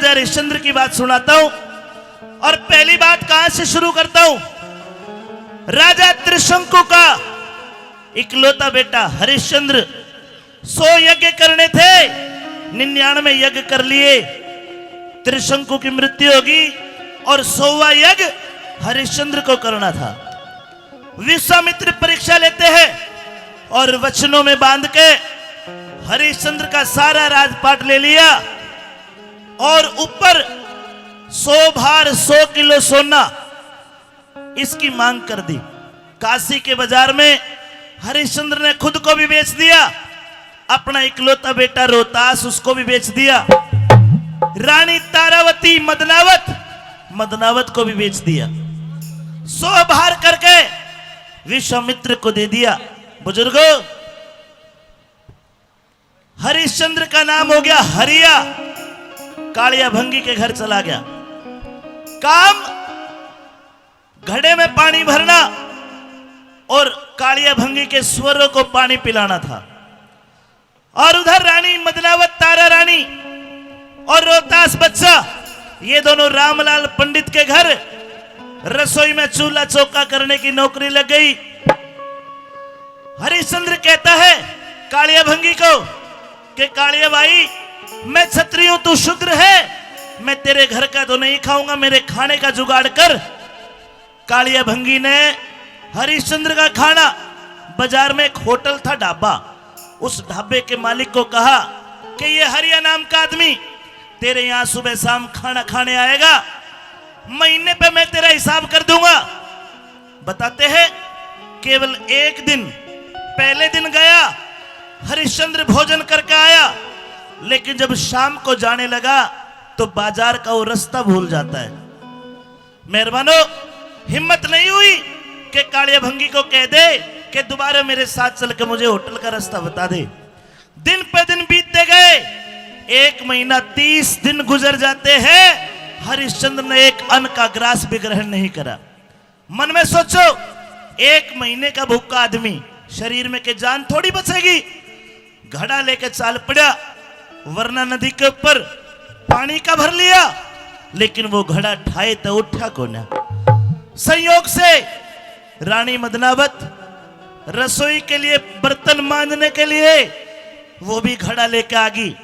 राजा हरिश्चंद्र की बात सुनाता हूं। और पहली बात कहां से शुरू करता हूं। राजा त्रिशंकु का इकलौता बेटा हरिश्चंद्र 100 यज्ञ करने थे, 99 यज्ञ कर लिए। त्रिशंकु की मृत्यु होगी और 100वां यज्ञ हरिश्चंद्र को करना था। विश्वामित्र परीक्षा लेते हैं और वचनों में बांध के हरिश्चंद्र का सारा राजपाट ले लिया और ऊपर 100 भार 100 किलो सोना इसकी मांग कर दी। काशी के बाजार में हरिश्चंद्र ने खुद को भी बेच दिया, अपना इकलौता बेटा रोहतास उसको भी बेच दिया, रानी तारावती मदनावत को भी बेच दिया। 100 भार करके विश्वामित्र को दे दिया। बुजुर्गों, हरिश्चंद्र का नाम हो गया हरिया, कालिया भंगी के घर चला गया। काम घड़े में पानी भरना और कालिया भंगी के स्वरों को पानी पिलाना था। और उधर रानी मदनावत, तारा रानी और रोहतास बच्चा, ये दोनों रामलाल पंडित के घर रसोई में चूल्हा चौका करने की नौकरी लग गई। हरिश्चंद्र कहता है कालिया भंगी को कि कालिया भाई, मैं क्षत्रिय हूं, तू शूद्र है, मैं तेरे घर का तो नहीं खाऊंगा, मेरे खाने का जुगाड़ कर। कालिया भंगी ने हरिश्चंद्र का खाना, बाजार में एक होटल था ढाबा, उस ढाबे के मालिक को कहा कि ये हरिया नाम का आदमी तेरे यहां सुबह शाम खाना खाने आएगा, महीने पे मैं तेरा हिसाब कर दूंगा। बताते हैं केवल एक दिन, पहले दिन गया, हरिश्चंद्र भोजन करके आया, लेकिन जब शाम को जाने लगा तो बाजार का वो रास्ता भूल जाता है। मेहरबानो, हिम्मत नहीं हुई कि कालिया भंगी को कह दे कि दोबारा मेरे साथ चल के मुझे होटल का रास्ता बता दे। दिन पे दिन बीतते गए, 1 महीना 30 दिन गुजर जाते हैं, हरिश्चंद्र ने एक अन्न का ग्रास भी ग्रहण नहीं करा। मन में सोचो, 1 महीने का भूखा आदमी, शरीर में के जान थोड़ी बचेगी। घड़ा लेके चाल पड़ा, वरना नदी के ऊपर पानी का भर लिया, लेकिन वो घड़ा ठाए तो उठा को ना। संयोग से रानी मदनावत रसोई के लिए, बर्तन मांजने के लिए वो भी घड़ा लेके आ गई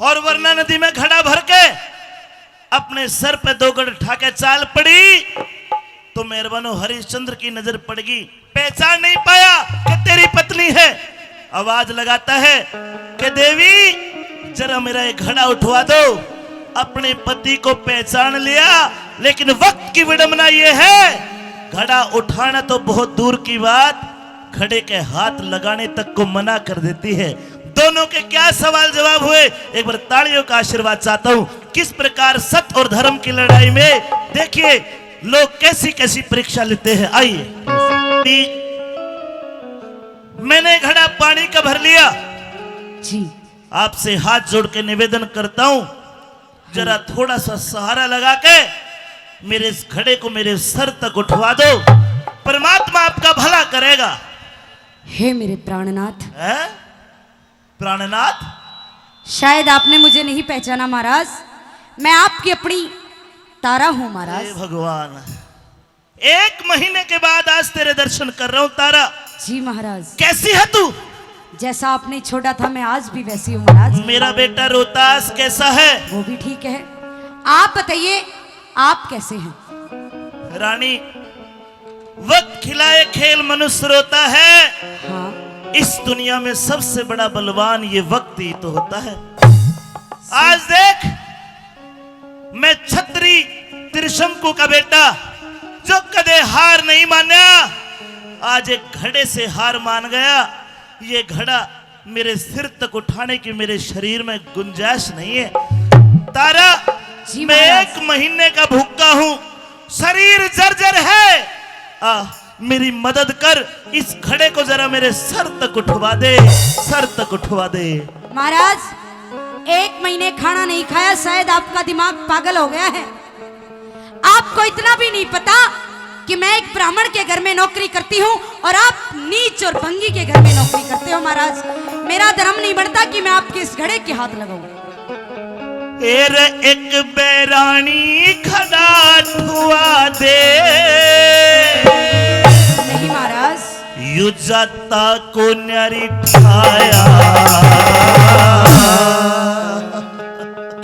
और वरना नदी में घड़ा भर के अपने सर पे 2 गड़ उठा के चाल पड़ी तो मेहरबानो हरिश्चंद्र की नजर पड़ गई। पहचान नहीं पाया कि तेरी पत्नी है। आवाज लगाता है कि देवी जरा मेरा एक घड़ा उठवा दो। अपने पति को पहचान लिया, लेकिन वक्त की विडंबना यह है, घड़ा उठाना तो बहुत दूर की बात, घड़े के हाथ लगाने तक को मना कर देती है। दोनों के क्या सवाल जवाब हुए, एक बार तालियों का आशीर्वाद चाहता हूं। किस प्रकार सत्य और धर्म की लड़ाई में देखिए लोग कैसी कैसी परीक्षा लेते हैं। आइए, मैंने घड़ा पानी का भर लिया जी, आपसे हाथ जोड़ के निवेदन करता हूं, जरा थोड़ा सा सहारा लगा के मेरे इस घड़े को मेरे सर तक उठवा दो, परमात्मा आपका भला करेगा। हे मेरे प्राणनाथ। है? प्राणनाथ? शायद आपने मुझे नहीं पहचाना महाराज, मैं आपकी अपनी तारा हूं महाराज। हे भगवान, 1 महीने के बाद आज तेरे दर्शन कर रहा हूं तारा। जी महाराज। कैसी है तू? जैसा आपने छोड़ा था मैं आज भी वैसी हूँ महाराज। मेरा बेटा रोहतास कैसा है? वो भी ठीक है। आप बताइए, आप कैसे हैं? रानी, वक्त खिलाए खेल मनुष्य रोता है। हाँ। इस दुनिया में सबसे बड़ा बलवान ये वक्त ही तो होता है। आज देख, मैं छत्री त्रिशंकु का बेटा, जो कदे हार नहीं माना, आज एक घड़े से हार मान गया। ये घड़ा मेरे सिर तक उठाने की मेरे शरीर में गुंजाइश नहीं है। तारा, मैं 1 महीने का भूखा हूं, शरीर जर्जर है, मेरी मदद कर, इस घड़े को जरा मेरे सर तक उठवा दे, सर तक उठवा दे। महाराज, 1 महीने खाना नहीं खाया, शायद आपका दिमाग पागल हो गया है। आपको इतना भी नहीं पता कि मैं एक ब्राह्मण के घर में नौकरी करती हूँ और आप नीच और भंगी के घर में नौकरी करते हो। महाराज, मेरा धर्म नहीं बढ़ता कि मैं आपके इस घड़े के हाथ लगाऊं। एर एक बैरानी खड़ा ठुआ दे। नहीं महाराज, यू जाता को न्यारी ठाया।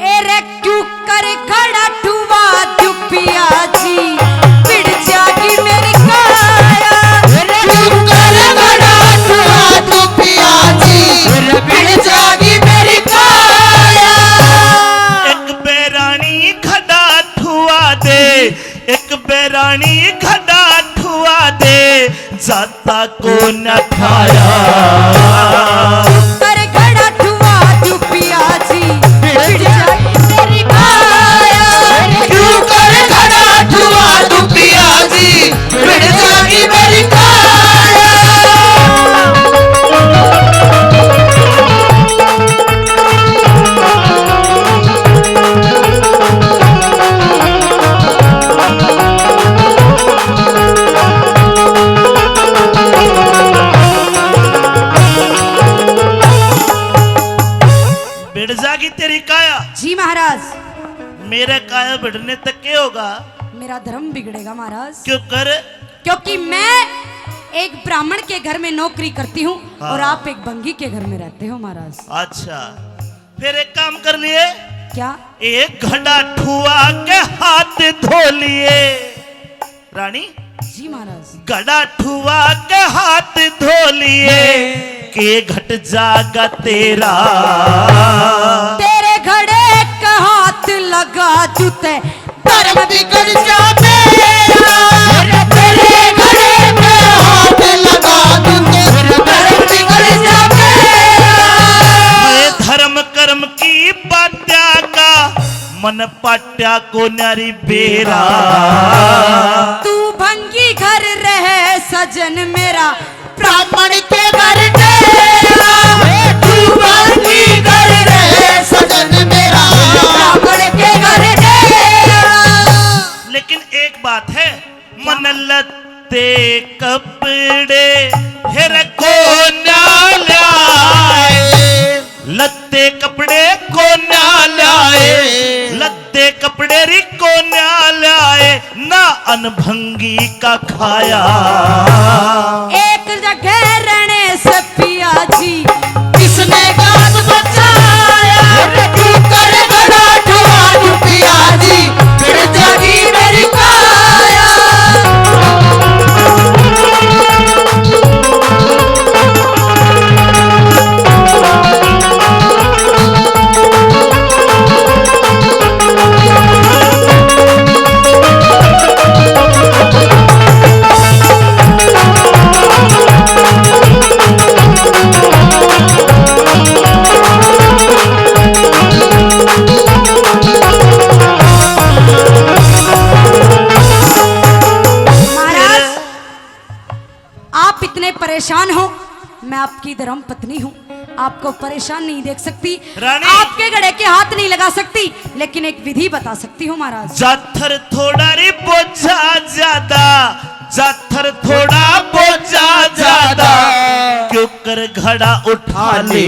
एरे क्यों कर खड़ा ठुआ दुपिया जी, पिड़ जागी मेरी काया। एरे क्यों कर खड़ा ठुआ दुपिया जी, पिड़ जागी मेरी काया। एक बैरानी खड़ा ठुआ दे, एक बैरानी खड़ा ठुआ दे, जाता को न खाया। कर खड़ा ठुआ दुपिया जी, पिड़ जागी मेरी काया। क्यों कर खड़ा ठुआ दुपिया जी, पिड़ जागी मेरी काया। बिड़ जागी तेरी काया। जी महाराज, मेरे काया बिड़ने तक क्या होगा? मेरा धर्म बिगड़ेगा महाराज, क्यों कर? क्योंकि मैं एक ब्राह्मण के घर में नौकरी करती हूँ हाँ। और आप एक भंगी के घर में रहते हो महाराज। अच्छा, फिर एक काम कर लिए, क्या? एक घड़ा ठुआ के हाथ धो लिए। रानी, जी महाराज। घड़ा ठुआ के हाथ धो लिए, के घट जागा तेरा। तेरे घड़े का हाथ लगा जूते, धर्म बिगड़ जा मेरा। तेरे घड़े पे हाथ लगा दूंगे, धर्म बिगड़ जा मेरा। ये धर्म कर्म की बात्या का मन पाट्या को नारी बेरा। तू भंगी घर रहे सजन मेरा, ब्राह्मण के घर डेरा। तू भंगी घर रहे सजन मेरा, ब्राह्मण के घर डेरा। लेकिन एक बात है, मन लत्ते कपड़े फिर को ना लाए। लत्ते कपड़े को ना लाए, लत्ते कपड़े री को ना लाए, ना अनभंगी का खाया। एक जगह रहने से पिया जी, किसने गाज बचाया। तू कर घड़ा ठुआ दुपिया जी, फिर जागी मेरी काया। परेशान हो, मैं आपकी धर्म पत्नी हूँ, आपको परेशान नहीं देख सकती, रानी। आपके गड़े के हाथ नहीं लगा सकती, लेकिन एक विधि बता सकती हूँ महाराज। जाथर थोड़ा री बोझा ज्यादा, जाथर थोड़ा बोझा ज्यादा, क्यों कर घड़ा उठा ले।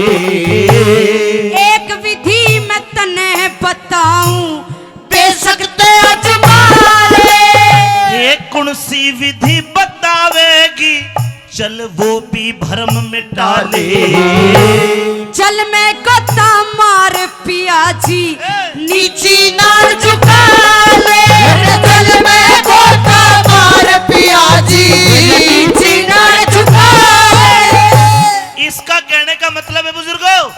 एक विधि मैं तने बताऊं, बेशक ते अजमा ले। ये कौन सी विधि बतावेगी, चल वो भी भरम मिटा ले। चल मैं गोता मार पिया जी, नीची नार झुका ले। चल मैं गोता मार पिया जी, नीची नार झुका ले। इसका कहने का मतलब है बुजुर्गों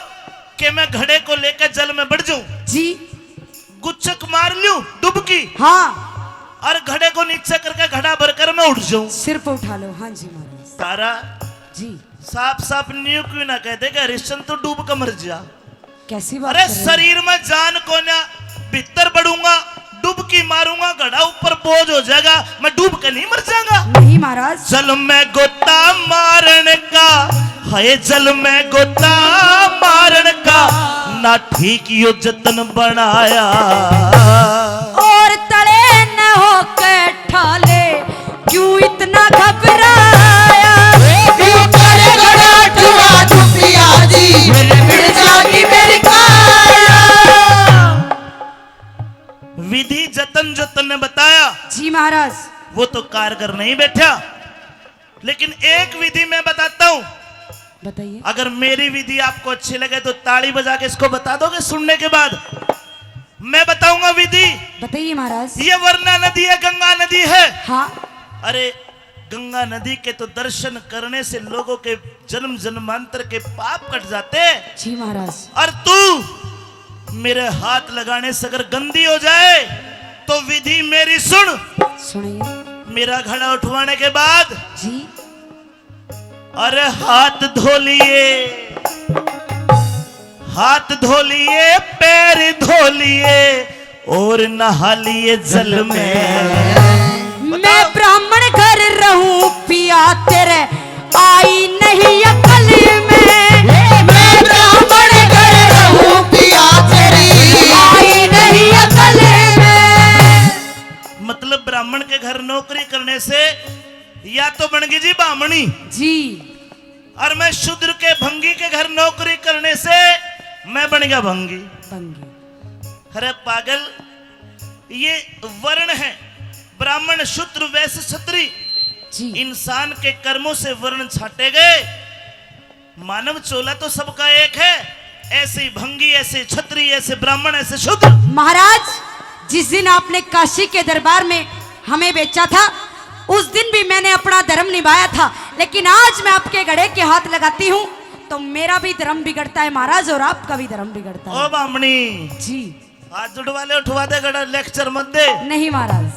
कि मैं घड़े को लेकर जल में बढ़ जाऊं जी, गुच्छक मार लूं डुबकी, हाँ, और घड़े को नीचे करके घड़ा भरकर मैं उठ जाऊं। सिर पे उठा लो। हाँ जी महाराज। तारा जी, साफ साफ न्यू क्यों ना कहते कि हरिश्चंद्र तो डूब कर मर जा। कैसी बात अरे कर रहे हैं? शरीर में जान को ना, भीतर बढ़ूंगा, डुबकी मारूंगा, घड़ा ऊपर बोझ हो जाएगा, मैं डूब कर नहीं मर जाऊंगा। नहीं महाराज, जल में गोता मारन का है, जल में गोता मारन का ना ठीक यो जतन बनाया। और तड़े न होके ठाले, क्यों इतना घबराया। क्यों करे घड़ा ठुआ दुपिया जी, मिल जागी मेरी काया। विधि जतन जो तूने बताया जी महाराज। वो तो कारगर नहीं बैठा, लेकिन एक विधि मैं बताता हूं। बताइए। अगर मेरी विधि आपको अच्छी लगे तो ताली बजा के इसको बता दोगे सुनने के बाद? मैं बताऊंगा विधि। बताइए महाराज। ये वरना नदी है, गंगा नदी है। हाँ। अरे गंगा नदी के तो दर्शन करने से लोगों के जन्म जन्मांतर के पाप कट जाते हैं। जी महाराज। और तू मेरे हाथ लगाने से अगर गंदी हो जाए तो विधि मेरी सुन। सुनिए। मेरा घड़ा उठवाने के बाद जी। अरे हाथ धो लिए, हाथ धो लिए, पैर धो लिए और नहा लिए जल में। मैं ब्राह्मण घर रहूं पिया तेरे आई नहीं अकल में। मैं ब्राह्मण घर रहूं पिया तेरी आई नहीं अकल में। मतलब ब्राह्मण के घर नौकरी करने से या तो बन गई जी बामणी जी, और मैं शूद्र के भंगी के घर नौकरी करने से मैं बन गया भंगी। भंगी। अरे पागल, ये वर्ण है, ब्राह्मण शूद्र वैश्य क्षत्रिय। जी। इंसान के कर्मों से वर्ण छाटे गए, मानव चोला तो सबका एक है। ऐसे भंगी, ऐसे क्षत्रिय, ऐसे ब्राह्मण, ऐसे शूद्र। महाराज जिस दिन आपने काशी के दरबार में हमें बेचा था उस दिन भी मैंने अपना धर्म निभाया था, लेकिन आज मैं आपके घड़े के हाथ लगाती हूँ तो मेरा भी धर्म बिगड़ता है महाराज और आपका भी धर्म बिगड़ता है। ओ बामणी, जी। हाथ जुड़वा ले, उठवा दे गड़ा, लेक्चर मत दे। नहीं महाराज,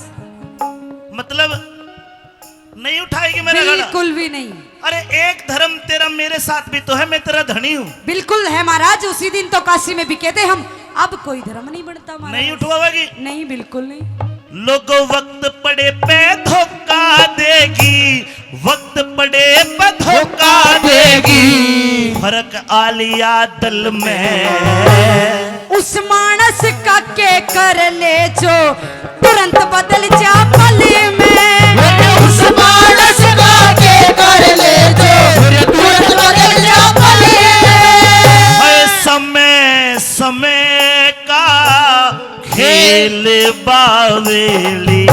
मतलब नहीं उठाएगी मेरा गड़ा? बिल्कुल भी नहीं। अरे एक धर्म तेरा मेरे साथ भी तो है, मैं तेरा धनी हूँ। बिल्कुल है महाराज, उसी दिन तो काशी में बिके थे हम, अब कोई धर्म नहीं बढ़ता महाराज। नहीं उठवाएगी? नहीं, बिल्कुल नहीं। लोगों वक्त पड़े पे धोखा देगी, वक्त पड़े पे धोखा देगी, फर्क आलिया दल में। उस मानस का के कर ले जो तुरंत बदल जा पल में। उस मानस का के कर ले जो तुरंत बदल जा पल में। है समय समय का खेल बावली,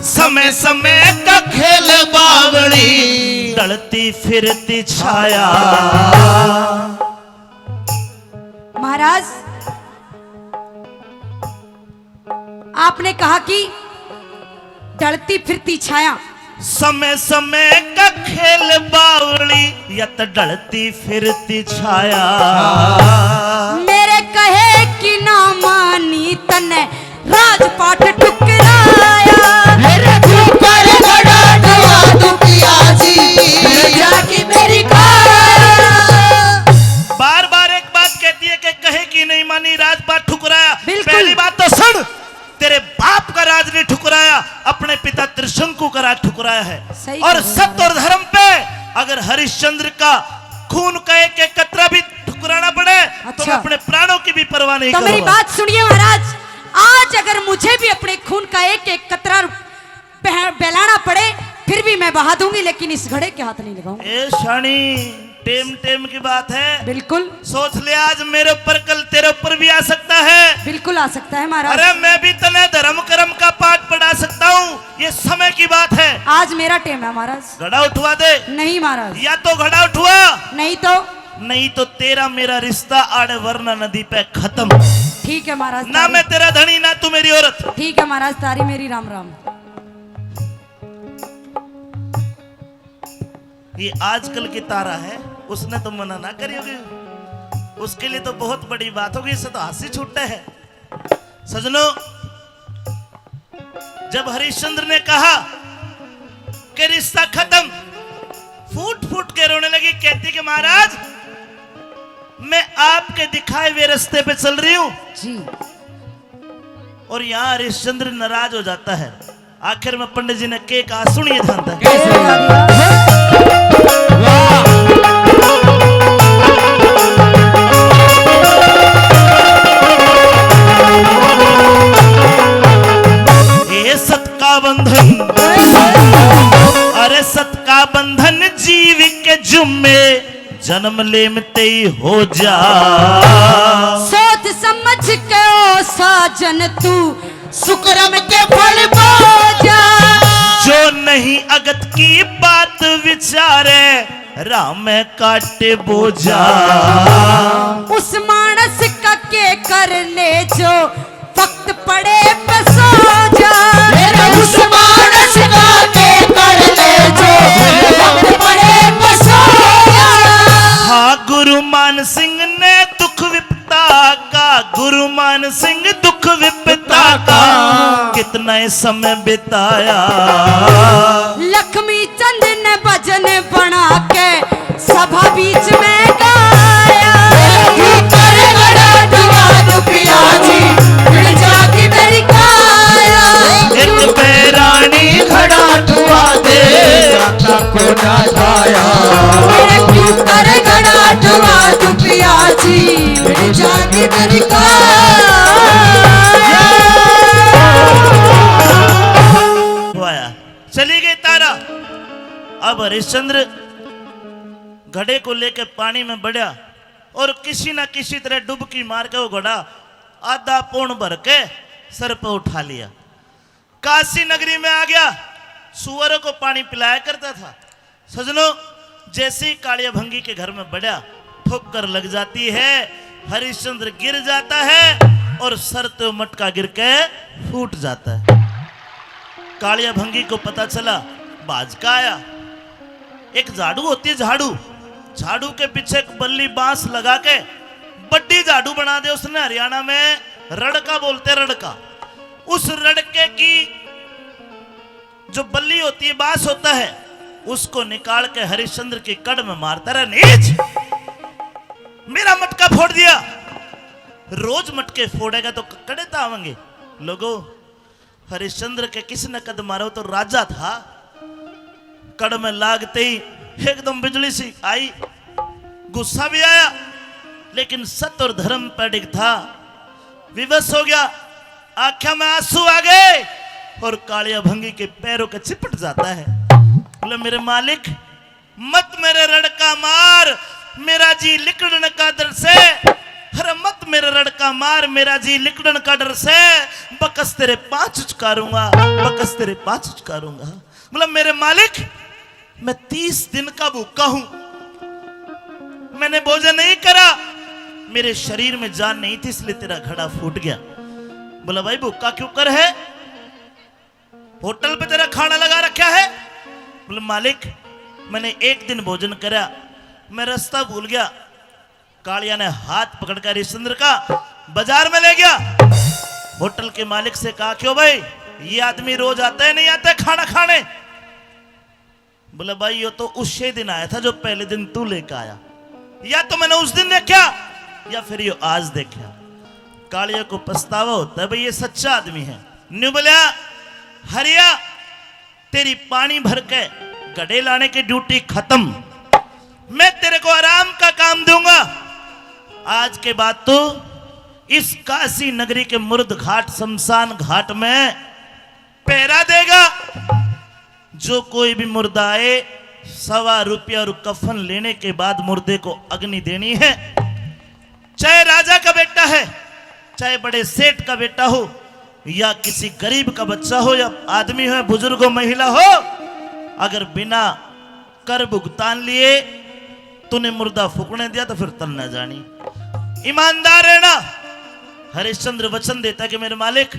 समय समय का खेल बावली, ढलती फिरती छाया। महाराज आपने कहा कि ढलती फिरती छाया। समय समय का खेल बावली, या तो ढलती फिरती छाया। मेरे कहे कि ना मानी तने राजपाट ठुकराया। मेरे ऊपर बड़ा डुआ तू पिया जी जाके मेरी बार बार एक बात कहती है कि कहे कि नहीं मानी, राजपाट ठुकराया। बिल्कुल। पहली बात तो सुन, तेरे बाप का राज नहीं ठुकराया, अपने पिता त्रिशंकु का राज ठुकराया है। सही और कह रहे हो सत्य और धर्म पे अगर हरिश्चंद्र का खून का एक एक कतरा भी ठुकराना पड़े तो अच्छा। मैं अपने प्राणों की भी परवाह नहीं तो मेरी करूंगा। बात सुनिए महाराज, आज अगर मुझे भी अपने खून का एक एक कतरा बहलाना पड़े फिर भी मैं बहा दूंगी, लेकिन इस घड़े के हाथ नहीं लगाऊंगी। ए शानी, टेम टेम की बात है। बिल्कुल। सोच ले, आज मेरे ऊपर कल तेरे ऊपर भी आ सकता है। बिल्कुल आ सकता है महाराज। अरे मैं भी तने धर्म कर्म का पाठ पढ़ा सकता हूँ, ये समय की बात है। आज मेरा टेम है महाराज। घड़ा उठवा दे। नहीं महाराज। या तो घड़ा उठवा, नहीं तो नहीं तो तेरा मेरा रिश्ता आड़े वरना नदी पे खत्म। ठीक है महाराज। ना मैं तेरा धनी, ना तू मेरी औरत। ठीक है महाराज, तारी मेरी राम राम। ये आजकल की तारा है, उसने तो मना ना करी होगी, उसके लिए तो बहुत बड़ी बात होगी, इससे तो हंसी छूटता है। सजनों, जब हरिश्चंद्र ने कहा कि रिश्ता खत्म, फूट फूट के रोने लगी, कहती कि महाराज मैं आपके दिखाए हुए रास्ते पे चल रही हूं। जी। और यहां हरिश्चंद्र नाराज हो जाता है। आखिर में पंडित जी ने के कहा, सुनिए ध्यान से। ये सत का बंधन, अरे सत का बंधन जीव के जुम्मे जन्म लेमते ही हो जा। सोच समझ के ओ साजन तू सुकरम के फल बोझा जो नहीं अगत की बात विचारे राम काटे बोझा। उस मानस का के कर ले जो वक्त पड़े बसो जा। मेरा उस मानस का के कर ले जो वक्त पड़े बसो जा। हाँ गुरु मान सिंह ने दुख विपता का, गुरु मान सिंह दुख विपता का कितना समय बिताया। लक्ष्मी चंद ने भजन बना के सभा बीच में गाया। एक पैरानी घड़ा धुआ दे राता को ना छाया। मेरे क्यों कर घड़ा धुआ तू पिया जी मेरी जागी मेरी चली गई तारा। अब हरिश्चंद्र घड़े को लेकर पानी में बढ़ा और किसी ना किसी तरह डुबकी मार के वो घड़ा आधा पौन भर के सर पर उठा लिया। काशी नगरी में आ गया, सुअरों को पानी पिलाया करता था। सजनों, जैसे ही कालिया भंगी के घर में बढ़ा ठोकर लग जाती है, हरिश्चंद्र गिर जाता है और सर तो मटका गिर के फूट जाता है। कालिया भंगी को पता चला बाज का आया। एक झाड़ू होती है, झाड़ू के पीछे एक बल्ली बांस लगा के बड्डी झाड़ू बना दे उसने। हरियाणा में रड़का बोलते, रड़का। उस रड़के की जो बल्ली होती है, बांस होता है, उसको निकाल के हरिश्चंद्र की कड़ में मारता रहा। नीच, मेरा मटका फोड़ दिया। रोज मटके फोड़ेगा तो कड़े तावेंगे लोगों। हरिश्चंद्र के किसी ने कद मारो तो राजा था। कड़ में लागते ही एकदम बिजली सी आई, गुस्सा भी आया, लेकिन सत्य और धर्म पर डिग था। विवश हो गया, आंखों में आंसू आ गए और कालिया भंगी के पैरों के चिपट जाता है। बोले मेरे मालिक मत मेरे रड़का मार, मेरा जी लिकड़न का डर से। अरे मत मेरे रड़का मार, मेरा जी लिकड़न का डर से। बकस तेरे पांच उचकारूंगा, बकस तेरे पांच उचकारूंगा। बोला मेरे मालिक मैं 30 दिन का भूखा हूं, मैंने भोजन नहीं करा, मेरे शरीर में जान नहीं थी इसलिए तेरा घड़ा फूट गया। बोला भाई भूखा क्यों कर है, होटल पे तेरा खाना लगा रखा है। बोले मालिक मैंने एक दिन भोजन करा, मैं रास्ता भूल गया। कालिया ने हाथ पकड़कर हरिश्चंद्र का बाजार में ले गया। होटल के मालिक से कहा क्यों भाई ये आदमी रोज आता है नहीं आता खाना खाने। बोले भाई ये तो उसी दिन आया था जो पहले दिन तू लेकर आया, या तो मैंने उस दिन देखा या फिर ये आज देखा। कालिया को पछतावा होता है भाई ये सच्चा आदमी है। न्यू बोलिया हरिया तेरी पानी भर के गड्ढे लाने की ड्यूटी खत्म, मैं तेरे को आराम का काम दूंगा। आज के बाद तो इस काशी नगरी के मुर्द घाट शमशान घाट में पहरा देगा। जो कोई भी मुर्दा आए ₹1.25 रुपया और कफन लेने के बाद मुर्दे को अग्नि देनी है। चाहे राजा का बेटा है, चाहे बड़े सेठ का बेटा हो, या किसी गरीब का बच्चा हो, या आदमी हो, बुजुर्ग हो, महिला हो, अगर बिना कर भुगतान लिए तूने मुर्दा फूकने दिया तो फिर तन न जानी। ईमानदार रहना। हरिश्चंद्र वचन देता कि मेरे मालिक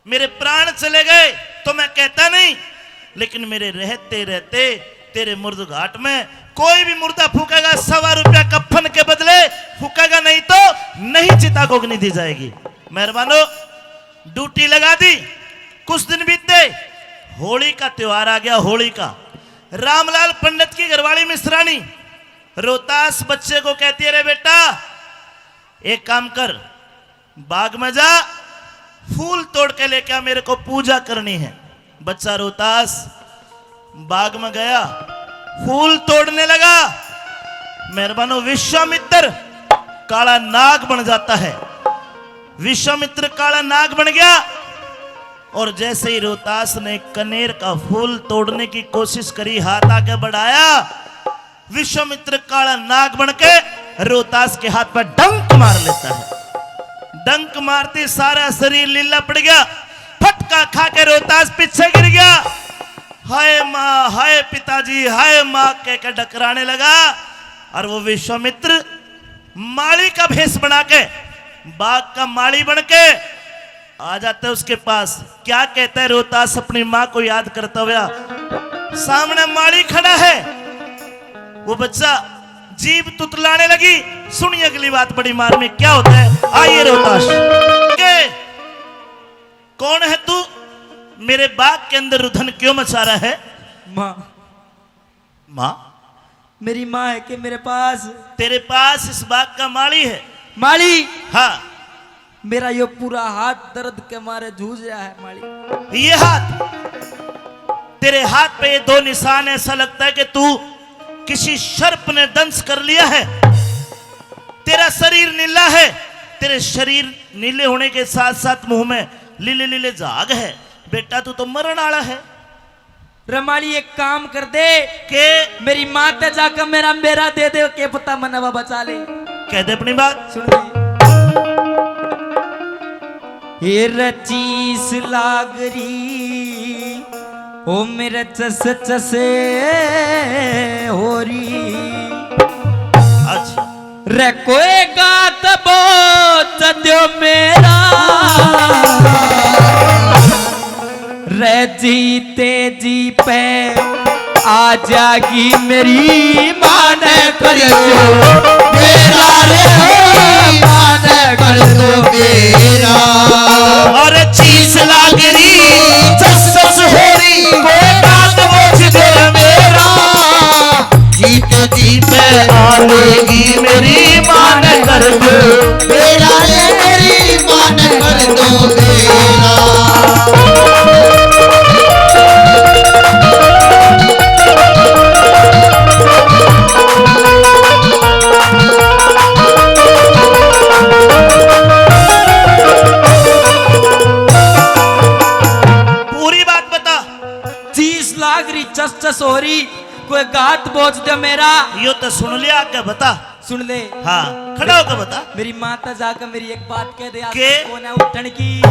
मेरे प्राण चले गए तो मैं कहता नहीं, लेकिन मेरे रहते रहते तेरे मुर्द घाट में कोई भी मुर्दा फूकेगा ₹1.25 रुपया कफन के बदले फूकेगा, नहीं तो नहीं चिता को अग्नि दी जाएगी। मेहरबानो ड्यूटी लगा दी। कुछ दिन बीते, होली का त्योहार आ गया। होली का रामलाल पंडित की घरवाली मिश्रानी रोहतास बच्चे को कहती है रे बेटा एक काम कर, बाग में जा फूल तोड़ के लेके आ, मेरे को पूजा करनी है। बच्चा रोहतास बाग में गया, फूल तोड़ने लगा। मेहरबानो विश्वामित्र काला नाग बन जाता है। विश्वामित्र काला नाग बन गया और जैसे ही रोहतास ने कनेर का फूल तोड़ने की कोशिश करी, हाथ आगे बढ़ाया, विश्वामित्र काला नाग बन के रोहतास के हाथ पर डंक मार लेता है। डंक मारते सारा शरीर लीला पड़ गया। फटका खा के रोहतास पीछे गिर गया। हाय माँ, हाय पिताजी, हाय माँ कह के डकराने लगा। और वो विश्वामित्र माली का भेष बना के, बाघ का माली बन के आ जाते उसके पास। क्या कहता है रोहतास अपनी माँ को याद करता हुआ। सामने माली खड़ा है, वो बच्चा जीभ तुतलाने लगी। सुनिए अगली बात बड़ी मार में क्या होता है। आइए रोहतास के, कौन है तू? मेरे बाग के अंदर रुधन क्यों मचा रहा है? माँ, माँ? मेरी माँ है कि मेरे पास? तेरे पास इस बाग का माली है? माली, हाँ। मेरा ये पूरा हाथ दर्द के मारे जूझ रहा है माली। ये हाथ, तेरे हाथ पे ये दो निशान, ऐसा लगता है कि तू किसी सर्प ने दंश कर लिया है। तेरा शरीर नीला है, तेरे शरीर नीले होने के साथ साथ मुंह में लीले लीले झाग है। बेटा तू तो मरण आला है। रमाली एक काम कर दे के मेरी माँ ते जाकर मेरा मेरा दे दे के पता मनवा बचा ले। कह दे अपनी बात। सुन ले। ये रचीस लागरी ओ मेरे चस चसे होरी। अच्छा, रे कोई गात बोच दो मेरा रे जीते जी पे आ जागी मेरी मान कर दो मेरा रे मान कर दो मेरा। और चीज लागरी सस सस होरी कोई बात बोझ दे मेरा जीते जी पे आलेगी मेरी मान कर दो मेरा रे मेरी मान कर दो मेरा। पूरी बात बता। 30 लाख री चस चस हो रही कोई गात बोझ दे मेरा। यो तो सुन लिया, आगे बता। सुन ले। हाँ, खड़ा होकर बता। मेरी माता जाकर मेरी एक बात कह दे के? कौन है उठन की।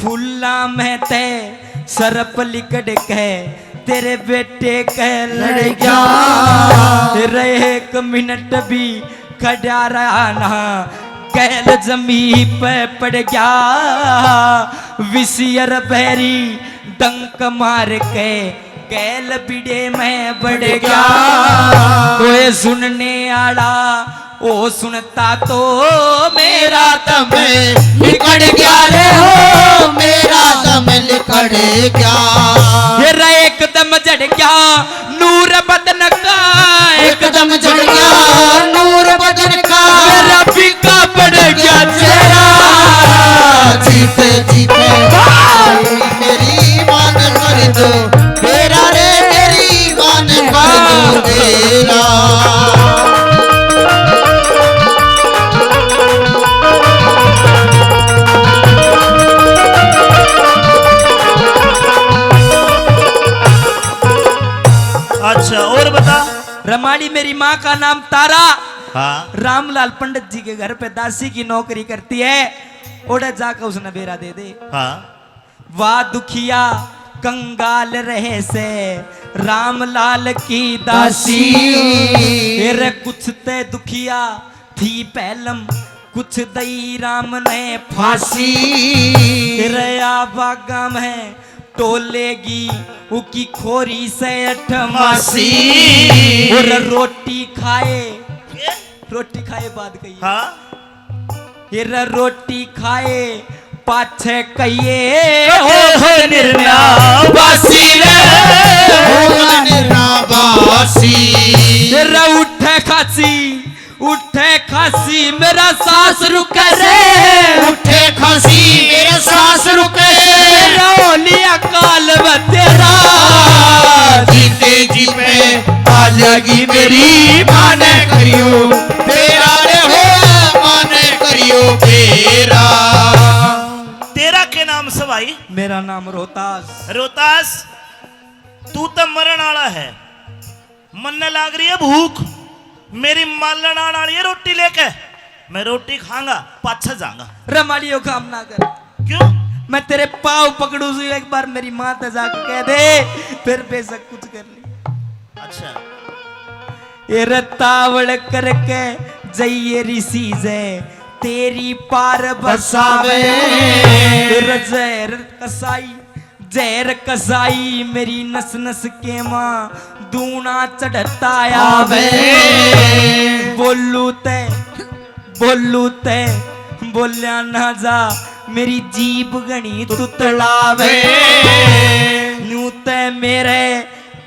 फुल्ला में ते सरप लिकड़ के तेरे बेटे कह लड़ गया तेरे एक मिनट भी खड़ा रहा ना कहल जमी पे पड़ गया विसियर बहरी डंक मार के कैल बिड़े में बढ़ गया। कोई सुनने आड़ा ओ सुनता तो मेरा दम लिकड़ गया रे हो मेरा दम लिकड़ गया। मेरा एकदम जड़ गया नूर बदन का एकदम जड़ गया नूर बदन का मेरा फीका पड़ गया चेहरा जीते जीते मेरी मान कर दो मेरा रे मेरी मान कर दो मेरा। अच्छा, और बता। रमाड़ी मेरी माँ का नाम तारा हाँ, रामलाल पंडित जी के घर पे दासी की नौकरी करती है। ओढ़ जाकर उसने बेरा दे दे। हाँ। वाह दुखिया कंगाल रहे से रामलाल की दासी रे कुछ ते दुखिया थी पहलम कुछ दई राम ने फांसी रे बागा में टोलेगी उकी खोरी से अठमासी और रोटी खाए बाद गई। हाँ। ये रोटी खाए पाछे कहिए हो निर्णा बासी रे हो निर्णा बासी तेरा उठे खासी मेरा सांस रुके रे उठे खासी मेरा सांस रुके रोलिया काल बतेरा जीते जी पे आ जागी मेरी माने करियो तेरा रे हो माने करियो तेरा। तेरा के नाम से भाई? मेरा नाम रोहतास। रोहतास, तू तो मरण आला है, मन लाग रही है भूख, मेरी मालन आना है रोटी लेके। मैं रोटी खाऊंगा पाछा जाऊंगा। रमालियो काम ना कर, क्यों? मैं तेरे पाँव पकड़ू सु एक बार मेरी माँ ते जाके कह दे, फिर बेशक कुछ कर ली। अच्छा ये रतावड़ करके जइए ऋषि जे तेरी पार बसावे, जहर कसाई जहर कसाई मेरी नस नस के माँ दूना चढ़ता आवे। बोलू ते बोलिया ना जा मेरी जीभ घनी तुतलावे। न्यू ते मेरे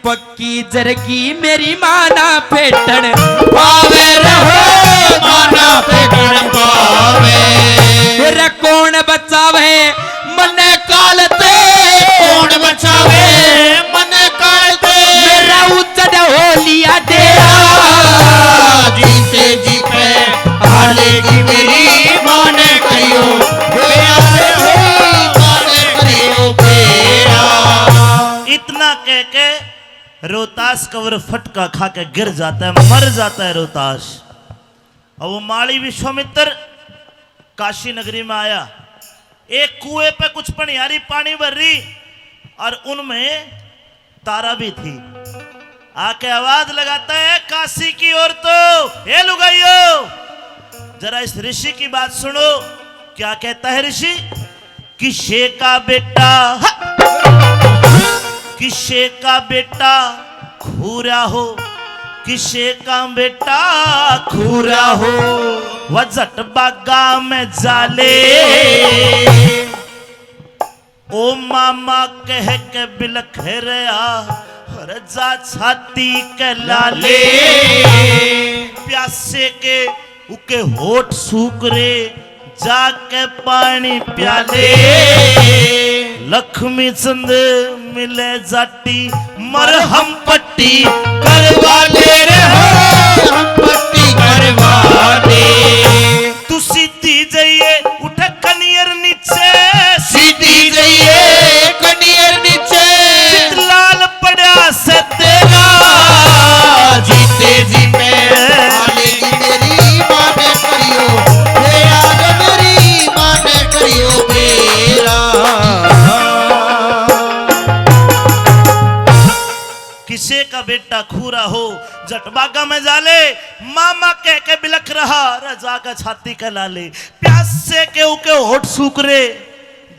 पक्की जरगी मेरी माना फेटन पावे रहो, माना फेटन पावे। तेरा कौन बचावे मने कालते, कौन बचावे मने कालते। मेरा उच्चड हो लिया डेरा, जीते जी पे हालेगी मेरी माने करियो माने करियो फेरा। इतना कह के रोहतास कवर फटका खा के गिर जाता है, मर जाता है रोहतास। और वो माली विश्वामित्र काशी नगरी में आया, एक कुएं पे कुछ पनियारी पानी भर रही और उनमें तारा भी थी। आके आवाज लगाता है काशी की ओर तो, हे लुगाइयो जरा इस ऋषि की बात सुनो। क्या कहता है ऋषि? किसे का बेटा किसे का बेटा खूरा हो, किसे का बेटा खूरा हो। वह जट बागा में जाले ओ मामा कह के बिलख रहा, रजा छाती के लाले। प्यासे के उके होठ सूख रे जाके पानी प्याले। लक्ष्मी चंद मिले जाटी मरहम पट्टी करवा ले रे हो, हम पट्टी करवा दे। तू सीधी जाइए उठे कनियर नीचे, सीधी जाइए कनियर नीचे। लाल पड़ा से तेरा जीते जी पे हालेगी मेरी माने करियो तेरा, मेरी माने करियो तेरा। किसे का बेटा खूरा हो जटबागा में जाले, मामा कह के बिलख रहा रजा का छाती का लाले। प्यास से के उके होठ सूख रे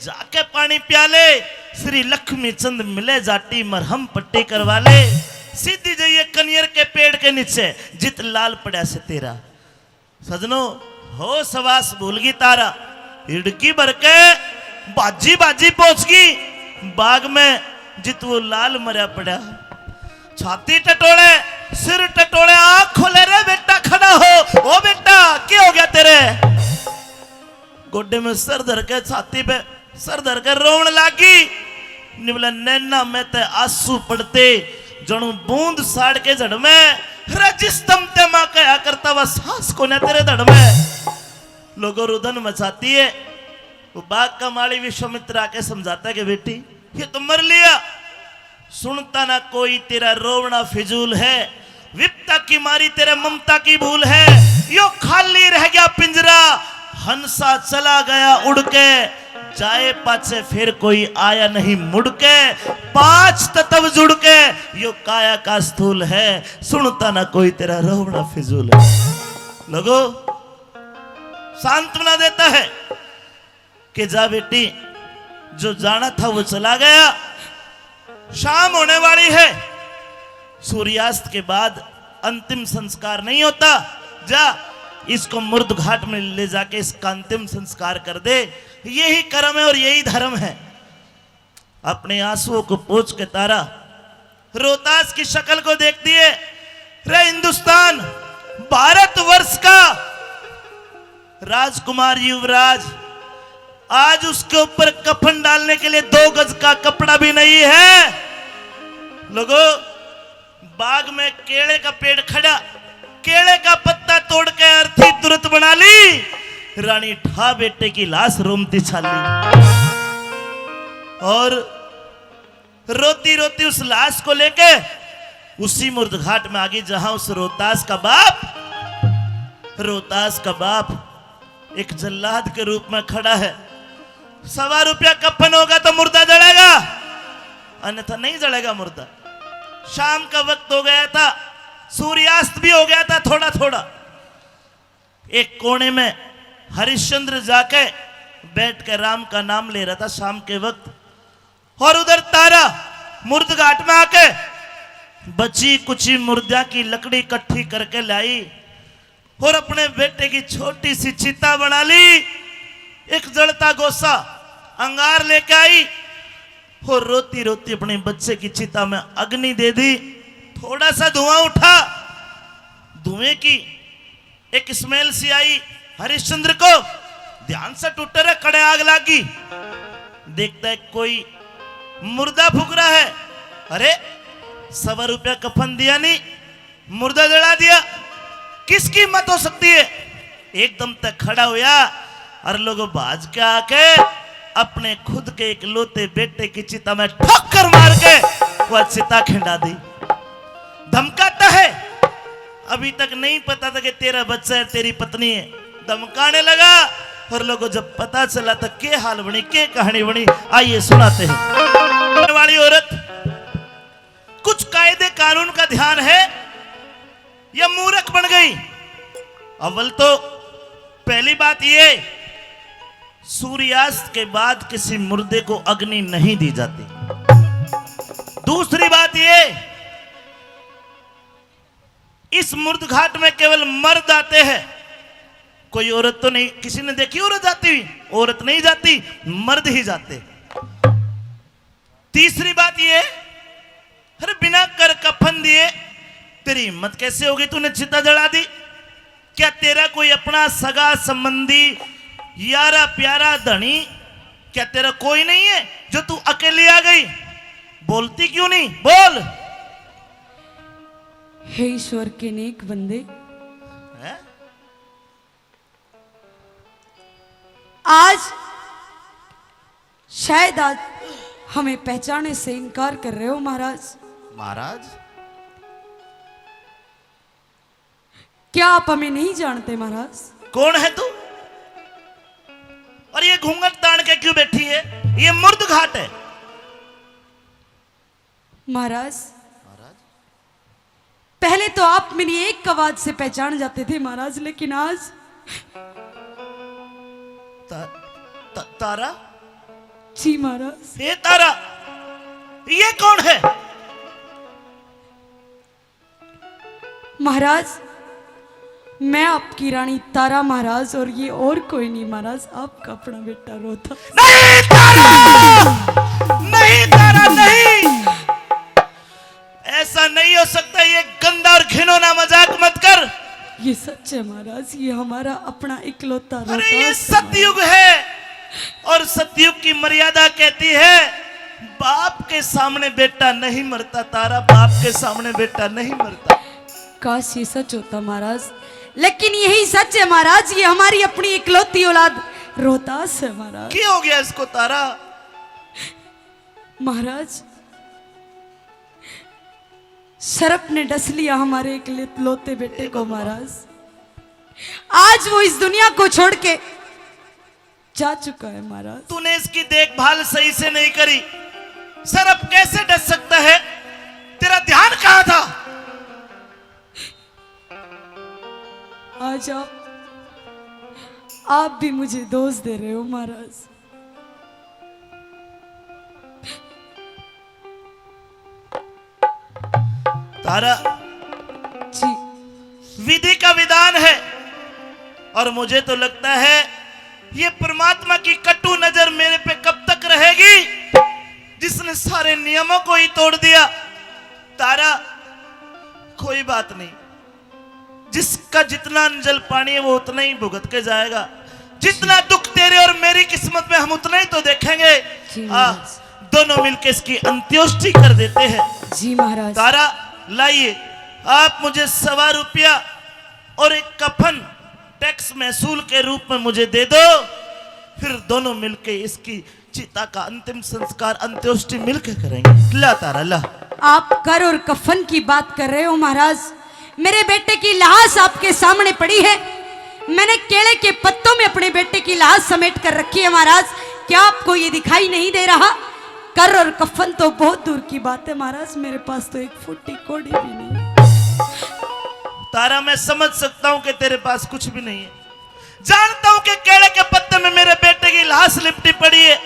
जाके पानी प्याले। श्री लक्ष्मी चंद मिले जाटी मरहम पट्टी करवा ले। सीधी जाइए कनियर के पेड़ के नीचे जित लाल पड़ा से तेरा। सजनो हो सवास भूलगी तारा, हिड़की भर के बाजी बाजी पहुंच गई बाग में जित वो लाल मरा पड़ा। छाती टटोले सिर टटोले आंख खोले रे बेटा खड़ा हो। ओ बेटा क्या हो गया तेरे? गोड्डे में सर धर के छाती पे सर धर के रोवन लागी। निवला नैना में ते आंसू पड़ते जणू बूंद साड़ के जड़ में। रजिस्तम ते मां कया करता वह सांस को न तेरे धड़ में। लोगों रुदन मचाती है। वो बाग का माली विश्वामित्र आके समझाता है कि बेटी ये तो मर लिया, सुनता ना कोई तेरा रोवना फिजूल है। विपता की मारी तेरे ममता की भूल है। यो खाली रह गया पिंजरा, हंसा चला गया उड़ के। जाए पाछे फिर कोई आया नहीं मुड़ के। 5 तत्व जुड़ के यो काया का स्थूल है। सुनता ना कोई तेरा रोवना फिजूल है। लोगो सांत्वना देता है कि जा बेटी जो जाना था वो चला गया। शाम होने वाली है, सूर्यास्त के बाद अंतिम संस्कार नहीं होता। जा इसको मुर्द घाट में ले जाके इसका अंतिम संस्कार कर दे। यही कर्म है और यही धर्म है। अपने आंसुओं को पोंछ के तारा रोहतास की शक्ल को देखती है। रे हिंदुस्तान भारतवर्ष का राजकुमार युवराज, आज उसके ऊपर कफन डालने के लिए 2 गज का कपड़ा भी नहीं है। लोगों बाग में केले का पेड़ खड़ा, केले का पत्ता तोड़ के अर्थी तुरंत बना ली। रानी ठा बेटे की लाश रोमती छाली और रोती रोती उस लाश को लेके उसी मुर्द घाट में आ गई जहां उस रोहतास का बाप एक जल्लाद के रूप में खड़ा है। 1.25 रुपया कफन होगा तो मुर्दा जलेगा, अन्यथा नहीं जलेगा मुर्दा। शाम का वक्त हो गया था, सूर्यास्त भी हो गया था थोड़ा थोड़ा। एक कोने में हरिश्चंद्र जाके बैठ कर राम का नाम ले रहा था शाम के वक्त, और उधर तारा मुर्द घाट में आके बची कुची मुर्दा की लकड़ी इकट्ठी करके लाई और अपने बेटे की छोटी सी चिता बना ली। एक जड़ता गोसा अंगार लेके आई और रोती रोती अपने बच्चे की चिता में अग्नि दे दी। थोड़ा सा धुआं उठा, धुएं की एक स्मेल सी आई। हरिश्चंद्र को ध्यान से टूटे रहे, कड़े आग लागी। देखता है कोई मुर्दा फूक रहा है। अरे 1.25 रुपया कफन दिया नहीं, मुर्दा जला दिया, किसकी मत हो सकती है? एकदम तक खड़ा हुआ और लोगों बाज के आके अपने खुद के एक लोते बेटे की चिता में ठोकर मार के वह चिता खिंडा दी। धमकाता है, अभी तक नहीं पता था कि तेरा बच्चा है, तेरी पत्नी है। धमकाने लगा और लोगों जब पता चला तो के हाल बनी, के कहानी बनी, आइए सुनाते हैं। वाली औरत कुछ कायदे कानून का ध्यान है या मूर्ख बन गई? अव्वल तो पहली बात ये, सूर्यास्त के बाद किसी मुर्दे को अग्नि नहीं दी जाती। दूसरी बात ये, इस मुर्द घाट में केवल मर्द आते हैं, कोई औरत तो नहीं। किसी ने देखी औरत जाती हुई? औरत नहीं जाती, मर्द ही जाते। तीसरी बात ये, अरे बिना कर कफन दिए तेरी हिम्मत कैसे होगी, तूने चिता जला दी? क्या तेरा कोई अपना सगा संबंधी, यारा प्यारा धनी, क्या तेरा कोई नहीं है जो तू अकेली आ गई? बोलती क्यों नहीं? बोल। हे ईश्वर के नेक बंदे, है? आज शायद आज हमें पहचाने से इनकार कर रहे हो महाराज। महाराज, क्या आप हमें नहीं जानते महाराज? कौन है तू? और ये घूंघट तान के क्यों बैठी है? ये मुर्द घाट है। महाराज, पहले तो आप मेरी एक आवाज से पहचान जाते थे महाराज, लेकिन आज तारा? जी महाराज। ये तारा, ये कौन है? महाराज, मैं आपकी रानी तारा महाराज, और ये और कोई नहीं महाराज, आपका अपना बेटा रोता। नहीं तारा, नहीं तारा, नहीं, ऐसा नहीं हो सकता। ये गंदा और घिनौना मजाक मत कर। ये सच है महाराज, ये हमारा अपना इकलौता रोता। अरे ये सतयुग है और सतयुग की मर्यादा कहती है बाप के सामने बेटा नहीं मरता। तारा, बाप के सामने बेटा नहीं मरता। काश ये सच होता महाराज, लेकिन यही सच है महाराज, ये हमारी अपनी इकलौती औलाद रोहतास है महाराज। क्या हो गया इसको तारा? महाराज, शरफ ने डस लिया हमारे इकलौते बेटे को महाराज। आज वो इस दुनिया को छोड़ के जा चुका है महाराज। तूने इसकी देखभाल सही से नहीं करी। शरफ कैसे डस सकता है? तेरा ध्यान कहां था? आज आप भी मुझे दोष दे रहे हो महाराज। तारा, जी, विधि का विधान है और मुझे तो लगता है ये परमात्मा की कटु नजर मेरे पे कब तक रहेगी, जिसने सारे नियमों को ही तोड़ दिया। तारा, कोई बात नहीं, जिसका जितना अंजल पानी है वो उतना ही भुगत के जाएगा। जितना दुख तेरे और मेरी किस्मत में हम उतना ही तो देखेंगे। दोनों मिलकर इसकी अंत्योष्टि कर देते हैं। जी महाराज। तारा, लाइए, आप मुझे 1.25 रुपया और एक कफन टैक्स महसूल के रूप में मुझे दे दो, फिर दोनों मिलके इसकी चिता का अंतिम संस्कार अंत्योष्टि मिलकर करेंगे। ला तारा, ला। आप कर और कफन की बात कर रहे हो महाराज। मेरे बेटे की लाश आपके सामने पड़ी है, मैंने केले के पत्तों में अपने बेटे की लाश समेट कर रखी है महाराज। क्या आपको ये दिखाई नहीं दे रहा? कर और कफन तो बहुत दूर की बात है महाराज, मेरे पास तो एक फुट्टी कोड़ी भी नहीं है। तारा मैं समझ सकता हूं कि तेरे पास कुछ भी नहीं है, जानता हूं कि केले के पत्ते में मेरे बेटे की लाश लिपटी पड़ी है,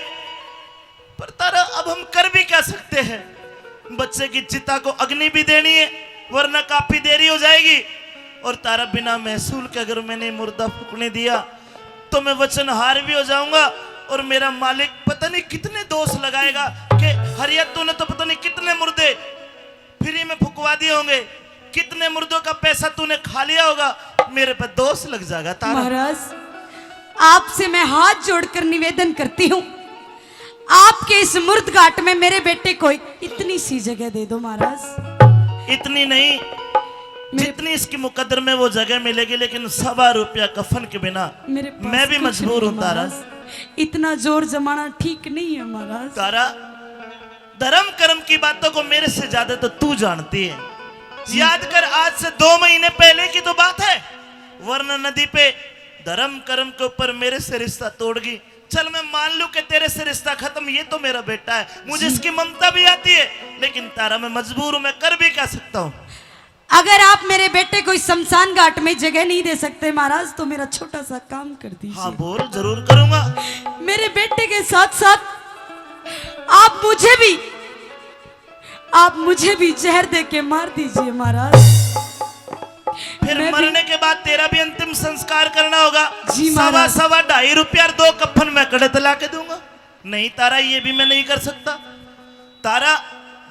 पर तारा अब हम कर भी क्या सकते हैं? बच्चे की चिता को अग्नि भी देनी है, वरना काफी देरी हो जाएगी। और तारा बिना महसूल के अगर मैंने मुर्दा फूकने दिया तो मैं वचनहार भी हो जाऊंगा, और मेरा मालिक पता नहीं कितने दोष लगाएगा कि हरिया तूने तो पता नहीं कितने मुर्दे फ्री में फुकवा दिए होंगे, कितने मुर्दों का पैसा तूने खा लिया होगा, मेरे पर दोष लग जाएगा। तारा महाराज आपसे मैं हाथ जोड़कर निवेदन करती हूँ, आपके इस मुर्द घाट में मेरे बेटे को इतनी सी जगह दे दो महाराज। इतनी नहीं जितनी इसकी मुकद्दर में वो जगह मिलेगी, लेकिन 1.25 रुपया कफन के बिना मेरे पास मैं भी कुछ मजबूर नहीं हूं तारा। महाराज। इतना जोर जमाना ठीक नहीं है महाराज। तारा धर्म कर्म की बातों को मेरे से ज्यादा तो तू जानती है। याद कर, आज से 2 महीने पहले की तो बात है, वरना नदी पे धर्म कर्म के ऊपर मेरे से रिश्ता तोड़ गई। चल मैं मान लूं कि तेरे से रिश्ता खत्म, ये तो मेरा बेटा है, मुझे इसकी ममता भी आती है, लेकिन तारा मैं मजबूर हूं, मैं कर भी क्या सकता हूं? अगर आप मेरे बेटे को इस शमशान घाट में जगह नहीं दे सकते महाराज, तो मेरा छोटा सा काम कर दीजिए। हाँ बोल, जरूर करूंगा। मेरे बेटे के साथ साथ आप मुझे भी जहर दे के मार दीजिए महाराज। फिर मरने के बाद तेरा भी अंतिम संस्कार करना होगा। जी सवा महाराज। सवा 2.5 रुपया और 2 कफन मैं कड़े ला के दूंगा। नहीं तारा, ये भी मैं नहीं कर सकता। तारा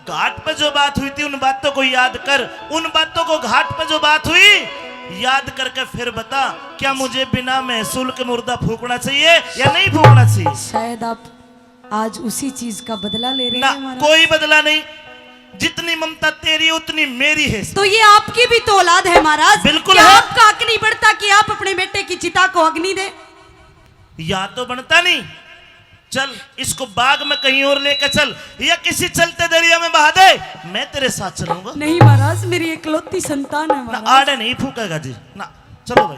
घाट पे जो बात हुई थी उन बातों को याद कर, उन बातों को घाट पे जो बात हुई याद करके फिर बता, क्या मुझे बिना महसूल के मुर्दा फूकना चाहिए या नहीं फूकना चाहिए? शायद आप आज उसी चीज का बदला ले रहे ना, हैं महाराज। कोई बदला नहीं, जितनी ममता तेरी उतनी मेरी है। तो ये आपकी भी तो औलाद है महाराज। बिल्कुल क्या है। आपका हक नहीं बढ़ता कि आप अपने बेटे की चिता को अग्नि दे? या तो बनता नहीं, चल इसको बाग में कहीं और लेकर चल, या किसी चलते दरिया में बहा दे, मैं तेरे साथ चलूंगा। नहीं महाराज, मेरी इकलौती संतान है ना महाराज। आड़े नहीं फूकेगा जी ना, चलो भाई।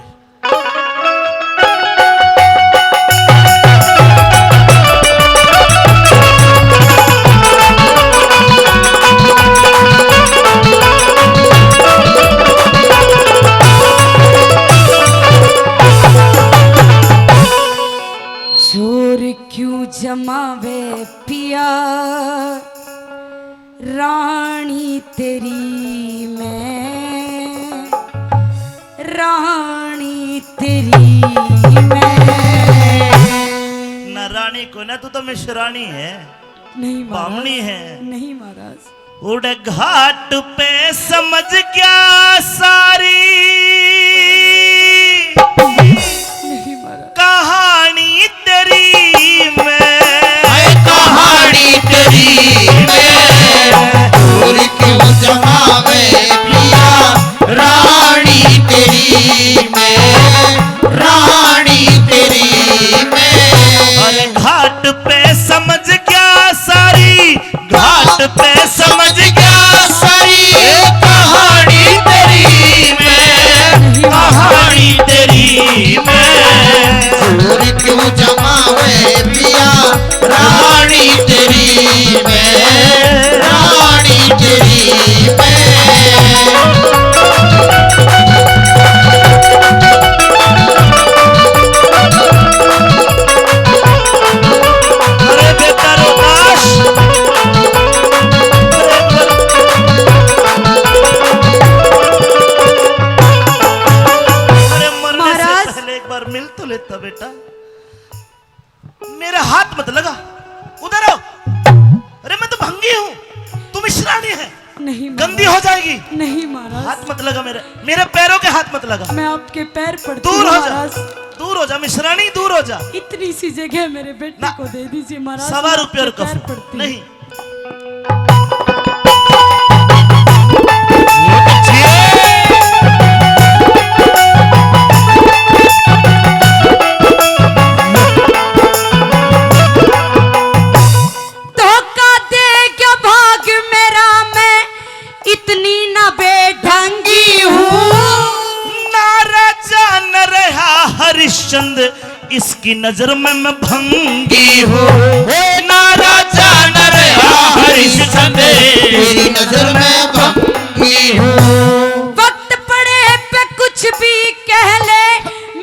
चोर क्यों जमावे पिया, रानी तेरी मैं, रानी तेरी मैं। ना रानी को ना, तू तो मिश्रानी है, नहीं बामनी महाराज, है। नहीं महाराज। उड़ घाट पे समझ क्या सारी नहीं महाराज। कहानी तेरी मैं, कहानी तेरी में चोर क्यों जमावे पिया, रानी तेरी में, रानी तेरी में। अरे घाट पे समझ क्या सारी, घाट पे समझ क्या सारी, कहानी तेरी में, कहानी तेरी मैं। चोर क्यों जमावे पिया, रानी तेरी में, रानी तेरी में। अरे बेटा रोकाश, अरे मरने महाराज। से पहले एक बार मिल तो लेता बेटा। मेरा हाथ मत लगा, उधर आओ। अरे मैं तो भंगी हूँ, तुम मिश्रानी है, नहीं गंदी हो जाएगी। नहीं महाराज, हाथ मत लगा मेरे, मेरे पैरों के हाथ मत लगा। मैं आपके पैर पड़ती दूर हूँ हो जा, महाराज। दूर हो जा मिश्रानी, दूर हो जा। इतनी सी जगह मेरे बेटे ना। को दे दीजिए महाराज। 1.25 मैं रुपया और आपके पैर कफन पड़ती हूँ। नहीं। धोखा दे क्या भाग मेरा, मैं इतनी ना बेढंगी हूँ। नारा जान रहा जिसकी नजर में मैं भंगी हूँ ना राजा न रहा हरिश्चंद्र तेरी नजर में भंगी हूँ। वक्त पड़े पे कुछ भी कह ले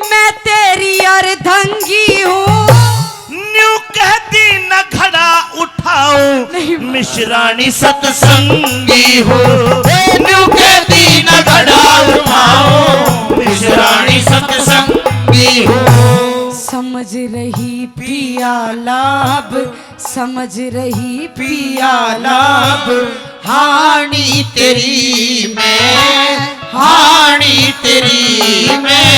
मैं तेरी अर्धंगी हूँ। न्यू कहती न खड़ा उठाऊं मिश्राणी सत्संगी हो न्यू कहती न घड़ा उठाओ मिश्राणी सत्संगी हो। समझ रही पिया लाभ समझ रही पिया लाभ हानि तेरी मैं हानि तेरी मैं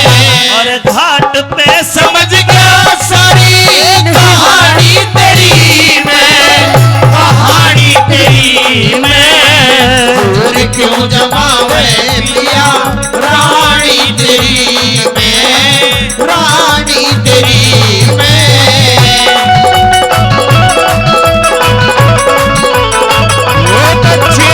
और घाट पे समझ गया सारी कहानी तेरी मैं कहानी तेरी मैं और क्यों जमावे पिया रानी तेरी मैं रानी तेरी मैं। बहुत अच्छे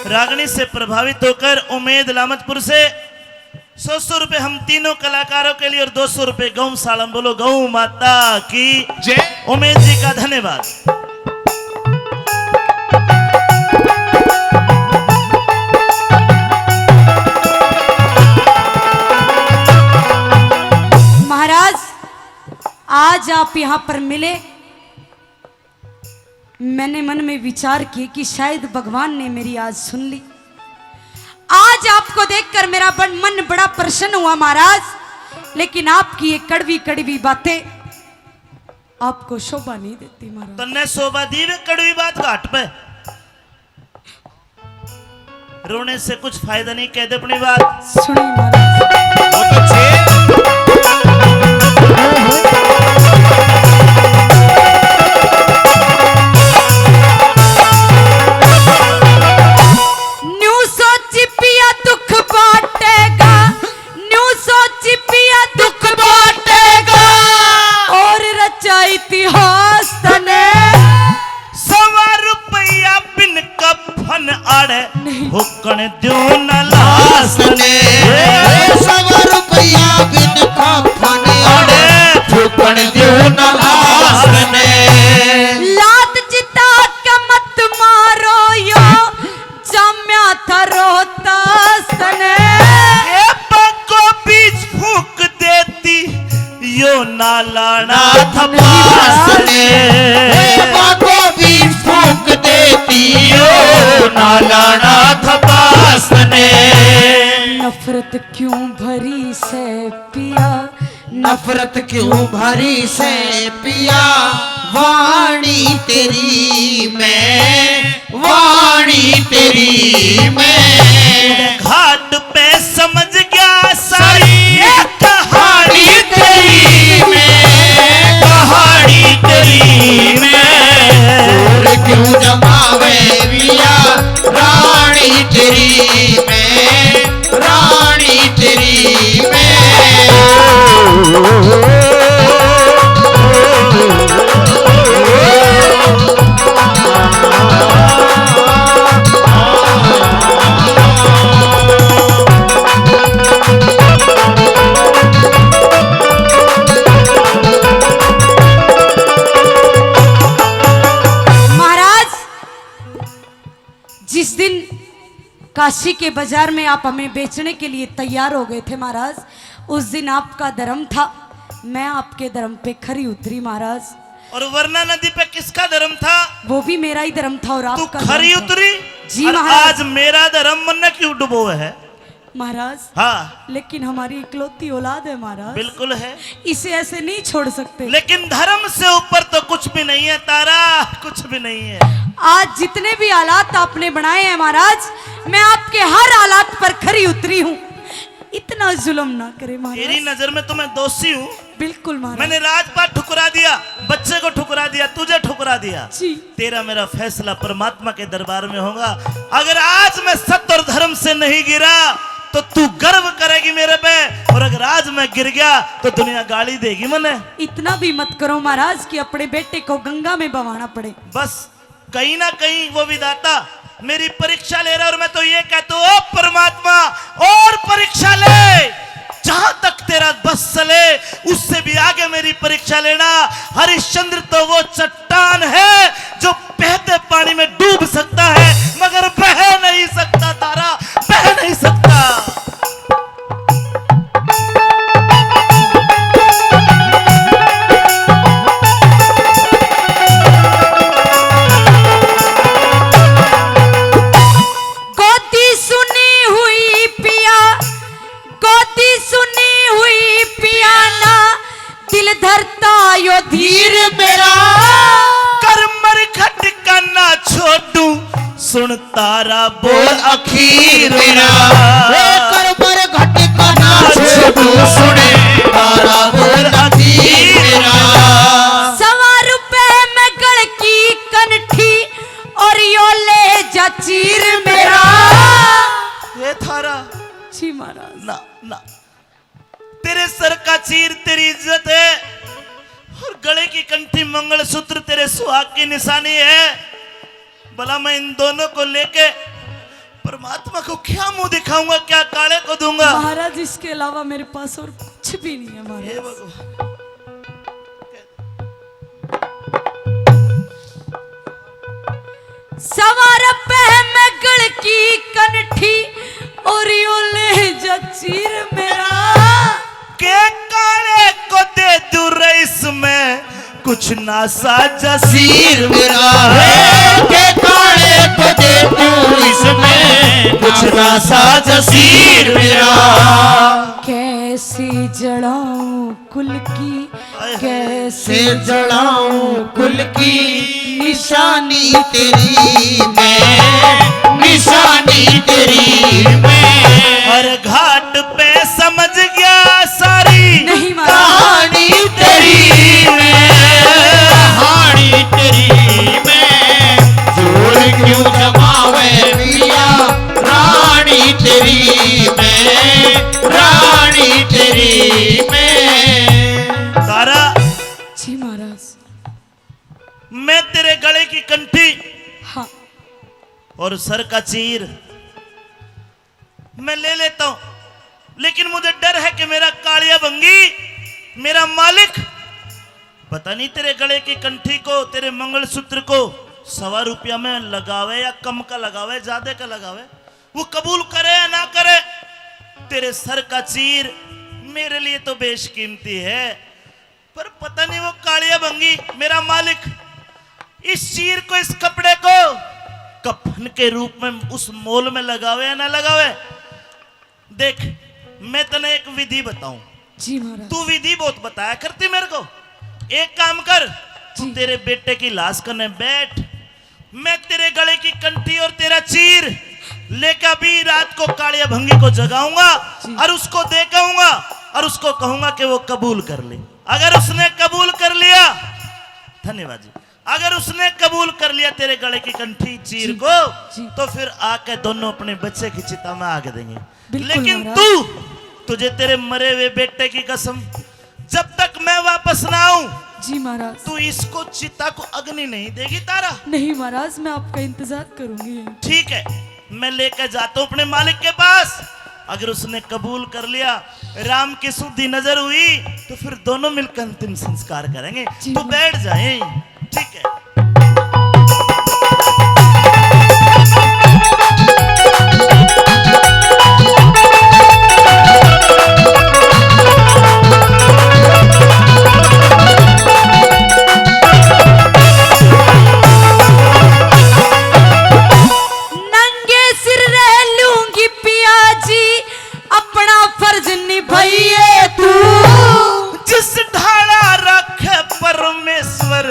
रागनी से प्रभावित होकर उमेद लामतपुर से 100 रुपए हम तीनों कलाकारों के लिए और 200 रुपए गौ सालम। बोलो गौ माता की जय। उमेद जी का धन्यवाद। महाराज आज आप यहाँ पर मिले, मैंने मन में विचार किया कि शायद भगवान ने मेरी आज सुन ली। आज आपको देखकर मेरा मन बड़ा प्रसन्न हुआ महाराज, लेकिन आपकी ये कड़वी कड़वी बातें आपको शोभा नहीं देती महाराज। तन्ने शोभा दी वे कड़वी बात घाट पे रोने से कुछ फायदा नहीं, कह दे अपनी बात। सुनिए महाराज। बहुत अच्छे न्यू सोच पिया दुख बांटेगा, न्यू सोच पिया दुख बांटेगा और रचा इतिहास तने। 100 रुपया बिन कफन आड़े हुक्कण द्यो न लास ने 100 रुपया बिन कफन आड़े फूकण द्यो न लास ने। लात चिता के मत मारो यो जम्या था रोहतास तने। ए पको बीज फूक देती यो नालाना थपास ने बाको भी फूक देती हो नालाना थपास ने। नफरत क्यों भरी से पिया, नफरत क्यों भरी से पिया वाणी तेरी मैं वाणी तेरी मैं। घाट पे समझ गया सारी ये कहानी तेरी मैं कहानी तेरी मैं। और क्यों जमावे पिया रानी तेरी मैं रानी तेरी मैं। महाराज जिस दिन काशी के बाजार में आप हमें बेचने के लिए तैयार हो गए थे महाराज, उस दिन आपका धर्म था, मैं आपके धर्म पे खरी उतरी महाराज। और वरना नदी पे किसका धर्म था? वो भी मेरा ही धर्म था और तू आपका खरी धर्म था। उतरी जी और महाराज। आज मेरा धर्म मन क्यों डुबो है? महाराज हाँ लेकिन हमारी इकलौती औलाद है महाराज, बिल्कुल है, इसे ऐसे नहीं छोड़ सकते। लेकिन धर्म से ऊपर तो कुछ भी नहीं है तारा, कुछ भी नहीं है। आज जितने भी हालात आपने बनाए हैं महाराज, मैं आपके हर हालात पर खरी उतरी हूँ। इतना जुल्म ना करे मेरी महाराज। नजर में तो मैं दोषी हूँ। बिल्कुल महाराज। मैंने राजपाट ठुकरा दिया, बच्चे को ठुकरा दिया, तुझे ठुकरा दिया। जी तेरा मेरा फैसला परमात्मा के दरबार में होगा। अगर आज मैं सत्य और धर्म से नहीं गिरा तो तू गर्व करेगी मेरे पे, और अगर आज मैं गिर गया तो दुनिया गाली देगी मने। इतना भी मत करो महाराज कि अपने बेटे को गंगा में बहाना पड़े। बस कहीं ना कहीं वो विधाता मेरी परीक्षा ले रहा है, और मैं तो ये कहता हूं, ओ परमात्मा और परीक्षा ले, जहां तक तेरा बस चले उससे भी आगे मेरी परीक्षा लेना। हरिश्चंद्र तो वो चट्टान है जो बहते पानी में डूब सकता है मगर बह नहीं सकता तारा, बह नहीं सकता। यो धीर मेरा कर मरघट का ना छोड़ू, सुन तारा बोल अखीर मेरा। कर मरघट का ना छोड़ू, सुने तारा बोल अखीर मेरा। 100 रुपए में गल की कंठी और यो ले जा चीर मेरा। ये थारा जी महाराज। ना ना, तेरे सर का चीर तेरी इज्जत है, और गले की कंठी मंगलसूत्र तेरे सुहाग की निशानी है। भला मैं इन दोनों को लेके परमात्मा को क्या मुंह दिखाऊंगा, क्या काले को दूंगा? महाराज इसके अलावा मेरे पास और कुछ भी नहीं है हे महाराज। भगवान। 100 रुपए में गल की कंठी और यो ले जा चीर मेरा। के काले को दे दूं रईस में कुछ ना सा जसीर मेरा है, के काले को दे दूं इसमें कुछ ना सा जसीर मेरा। कैसी जड़ाऊं कुल की, कैसे से जड़ाऊं कुल की निशानी तेरी मैं, निशानी तेरी मैं। हर घाट पे समझ गया सारी नहीं कहानी तेरी मैं, कहानी तेरी मैं। जोड़ क्यों जमावे पिया रानी तेरी मैं, रानी तेरी मैं। तारा, जी महाराज। मैं तेरे गले की कंठी हाँ और सर का चीर मैं ले लेता हूं, लेकिन मुझे डर है कि मेरा कालिया भंगी, मेरा मालिक, पता नहीं तेरे गले की कंठी को, तेरे मंगलसूत्र को 100 रुपया में लगावे या कम का लगावे, ज्यादा का लगावे, वो कबूल करे या ना करे। तेरे सर का चीर मेरे लिए तो बेशकीमती है, पर पता नहीं वो कालिया भंगी मेरा मालिक इस चीर को, इस कपड़े को कफन के रूप में उस मोल में लगावे या ना लगावे। देख, मैं तने एक विधि बताऊं, जी महाराज। तू विधि बहुत बताया करती मेरे को। एक काम कर, तू जी। तेरे बेटे की लाश करने बैठ, मैं तेरे गले की कंठी और तेरा चीर लेकर अभी रात को कालिया भंगी को जगाऊंगा जी। और उसको देखाऊंगा और उसको कहूंगा कि वो कबूल कर ले। अगर उसने कबूल कर लिया, धन्यवाद जी, अगर उसने कबूल कर लिया तेरे गले की कंठी चीर जी, को, जी। तो फिर आके दोनों अपने बच्चे की चिता में आग देंगे। बिल्कुल लेकिन महाराज। तुझे तेरे मरे हुए बेटे की कसम, जब तक मैं वापस ना आऊं जी महाराज। तू इसको चिता को अग्नि नहीं देगी तारा। नहीं महाराज, मैं आपका इंतजार करूंगी। ठीक है, मैं लेकर जाता हूं अपने मालिक के पास। अगर उसने कबूल कर लिया, राम की शुद्धि नजर हुई, तो फिर दोनों मिलकर अंतिम संस्कार करेंगे। जी। तू बैठ जाए, ठीक है। नंगे सिर रह लूंगी पिया जी, अपना फर्ज निभाइए तू। जिस ढाला रखे परमेश्वर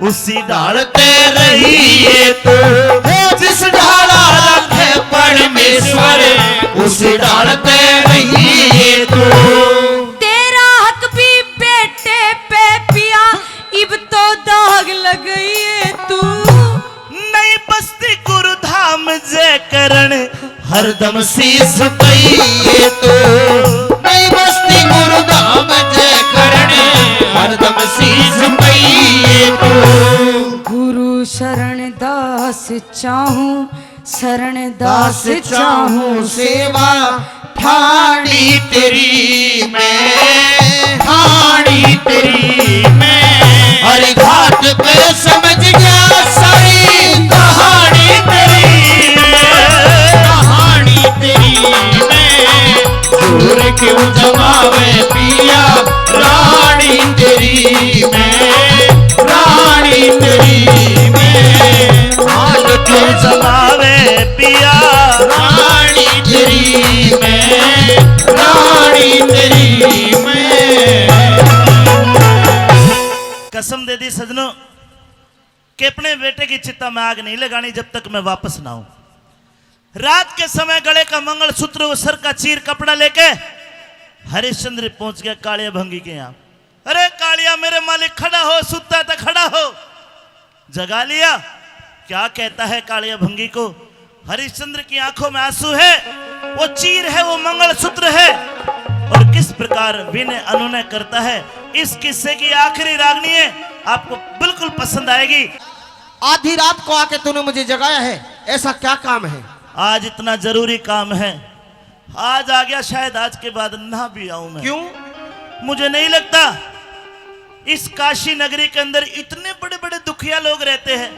उसी डालते रहिए तो, जिस ढाला रखे परमेश्वर उसे डालते रहिए तो। तेरा हक भी बेटे पे पिया, इब तो दाग लगाइए तू। नई बस्ती गुरुधाम जय करण हरदम शीस पइए तो नई बस्ती गुरुधाम जय करण हरदम शीस पइए तो गुरु शरण दास चाहूं शरण दास चाहूं सेवा ठाणी तेरी मैं ठाणी तेरी मैं हर घाट पे समझ गया सारी कहानी तेरी कहानी तेरी मैं दूर क्यों जमावे पिया रानी तेरी मैं रानी तेरी मैं हाल क्यों जमावे पिया रानी तेरी मैं रानी तेरी मैं कसम दे दी सजनों कि अपने बेटे की चिता में आग नहीं लगानी जब तक मैं वापस ना आऊं। रात के समय गले का मंगलसूत्र और सर का चीर कपड़ा लेके हरिश्चंद्र पहुंच गया कालिया भंगी के यहां। अरे कालिया मेरे मालिक खड़ा हो, सुता था खड़ा हो, जगा लिया। क्या कहता है कालिया भंगी को? हरिश्चंद्र की आंखों में आंसू है, वो चीर है, वो मंगलसूत्र है, और किस प्रकार विनय अनुनय करता है। इस किस्से की आखिरी रागनी है, आपको बिल्कुल पसंद आएगी। आधी रात को आके तूने मुझे जगाया है, ऐसा क्या काम है? आज इतना जरूरी काम है, आज आ गया, शायद आज के बाद ना भी आऊं मैं। क्यों? मुझे नहीं लगता इस काशी नगरी के अंदर इतने बड़े बड़े दुखिया लोग रहते हैं।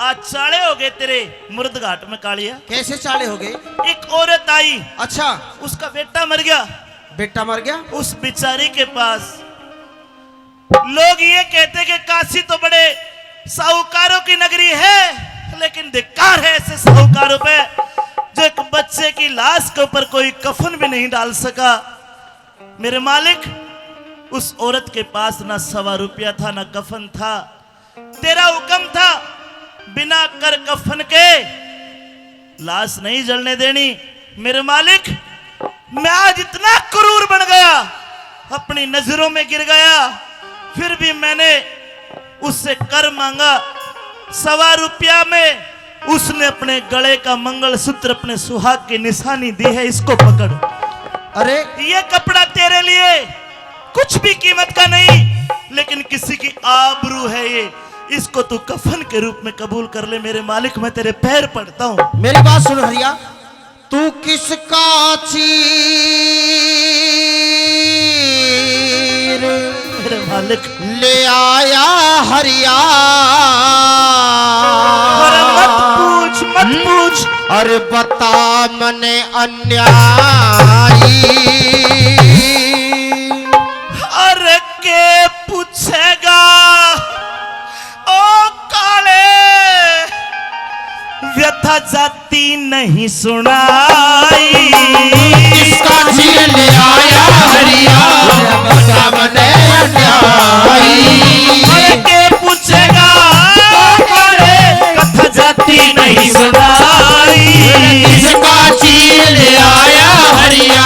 आज चाले हो गए तेरे मुर्द घाट में कालिया। कैसे चाले हो गए? एक औरत आई, अच्छा, उसका बेटा मर गया। बेटा मर गया? उस बिचारी के पास लोग ये कहते कि काशी तो बड़े साहूकारों की नगरी है, लेकिन धिक्कार है ऐसे साहूकारों पे जो एक बच्चे की लाश के ऊपर कोई कफन भी नहीं डाल सका। मेरे मालिक, उस औरत के पास ना 1.25 रुपया था, ना कफन था। तेरा हुक्म था बिना कर कफन के लाश नहीं जलने देनी। मेरे मालिक, मैं आज इतना क्रूर बन गया, अपनी नजरों में गिर गया, फिर भी मैंने उससे कर मांगा। 1.25 रुपया में उसने अपने गले का मंगलसूत्र, अपने सुहाग की निशानी दी है, इसको पकड़। अरे ये कपड़ा तेरे लिए कुछ भी कीमत का नहीं, लेकिन किसी की आबरू है ये, इसको तू कफन के रूप में कबूल कर ले। मेरे मालिक, मैं तेरे पैर पड़ता हूं। मेरी बात सुन हरिया, तू किसका चीर मेरे मालिक, ले आया हरिया? अरे मत पूछ, मत पूछ। अरे बता मने अन्यायी, अरे के पूछेगा ओ काले, व्यथा जाती नहीं सुनाई। किसका चीर ले आया हरिया? बता मने अन्यायी, अरे के पूछेगा ओ काले, कथा जाती नहीं सुनाई। किसका चीर ले आया हरिया?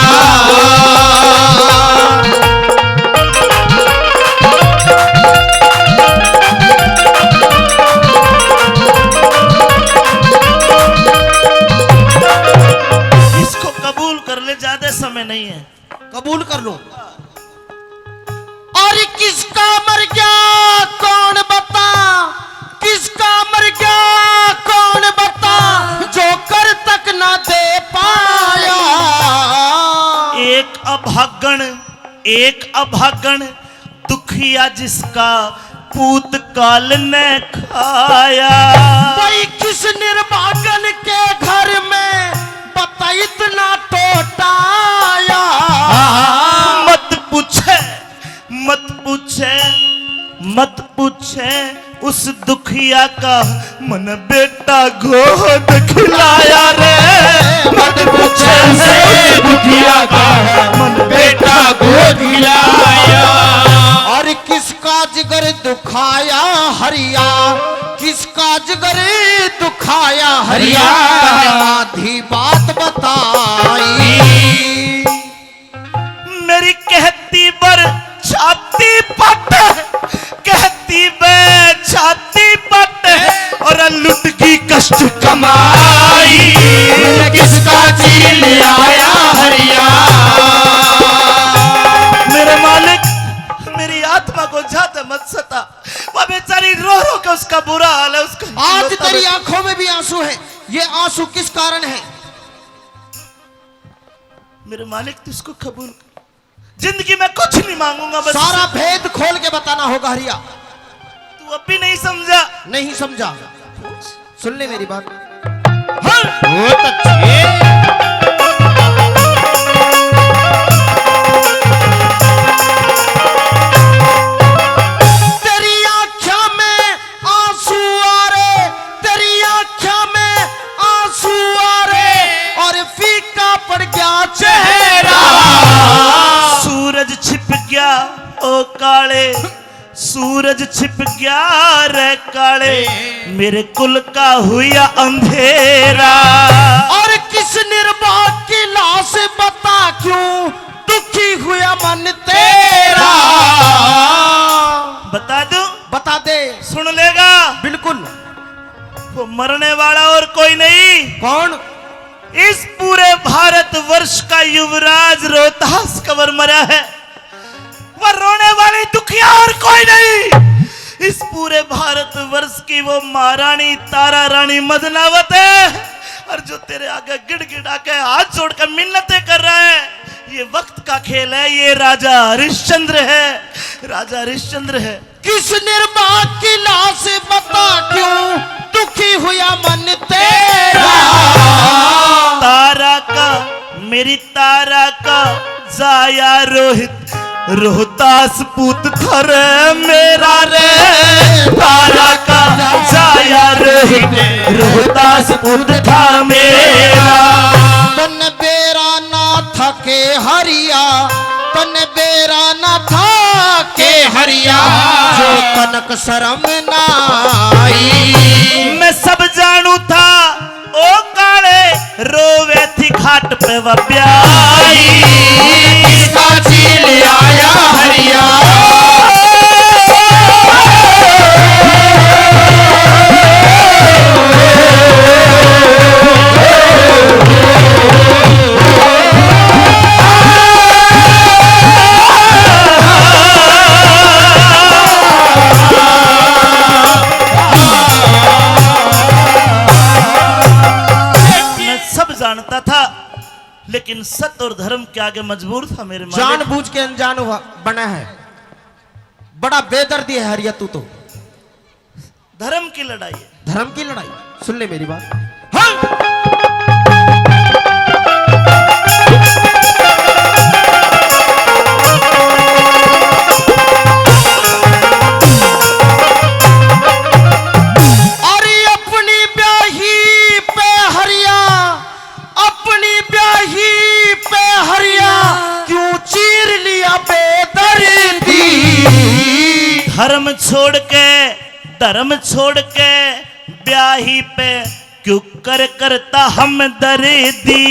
इसको कबूल कर ले, ज्यादा समय नहीं है। कबूल कर लो। और किसका मर गया कौन बता? किसका मर गया कौन बता? जो कर तक ना दे पाया। एक अभागण दुखिया जिसका पूत काल ने खाया। भाई किस निर्भागन के घर में बता इतना टोटाया? मत पूछे, मत पूछे, मत पूछे उस दुखिया का मन बेटा गोद खिलाया रे। मत पूछे से दुखिया का मन बेटा गोद खिलाया। और किसका जिगर दुखाया हरिया? किसका जिगर दुखाया हरिया? आधी बात बताई। मेरी कहती पर छाती पट, कहती बे छाती पट, और लुट की कष्ट कमाई। किसका उसका बुरा हाल है उसका। आज तेरी आंखों में भी आंसू है, ये आंसू किस कारण है? मेरे मालिक तू इसको कबूल कर। जिंदगी में कुछ नहीं मांगूंगा, बस सारा भेद खोल के बताना होगा हरिया। तू अब भी नहीं समझा। नहीं समझा, सुन ले मेरी बात। बहुत अच्छे। तेरी आँखों में आंसू आ रहे, तेरी आँखों में आंसू आ रहे, और फीका पड़ गया चेहरा। सूरज छिप गया ओ काले, सूरज छिप गया रे काले, मेरे कुल का हुआ अंधेरा। और किस निर्भाग की लाश बता क्यों दुखी हुआ मन तेरा? बता दूं? बता दे। सुन लेगा? बिल्कुल। वो मरने वाला और कोई नहीं, कौन? इस पूरे भारत वर्ष का युवराज रोहतास कंवर मरा है। वह रोने वाली दुखिया और कोई नहीं, इस पूरे भारत वर्ष की वो महारानी तारा रानी मदनावत है। और जो तेरे आगे गिड़गिड़ा के हाथ जोड़कर मिन्नतें कर रहा है, ये वक्त का खेल है, ये राजा हरिश्चंद्र है, राजा हरिश्चंद्र है। किस निर्भाग की लाश बता क्यों दुखी हुआ मन तेरा? तारा का, मेरी तारा का जाया रोहित, रोहतास पूत था रे मेरा रे। तारा का जाया रोहित, रोहतास पूत था मेरा। तन बेरा ना था के हरिया, तन बेरा ना था के हरिया, जो कनक शर्म ना आई। मैं सब जानू था ओ काले, रोवे थी घाट पे वह ब्याई। इसका चील आया हरिया, जानता था, लेकिन सत्य और धर्म के आगे मजबूर था मेरे मालिक। जानबूझ के अनजान हुआ बना है। बड़ा बेदर्दी है हरिया तू तो। धर्म की लड़ाई है, धर्म की लड़ाई। सुन ले मेरी बात। धर्म छोड़ के ब्याही पे क्यों करता हम दर्दी।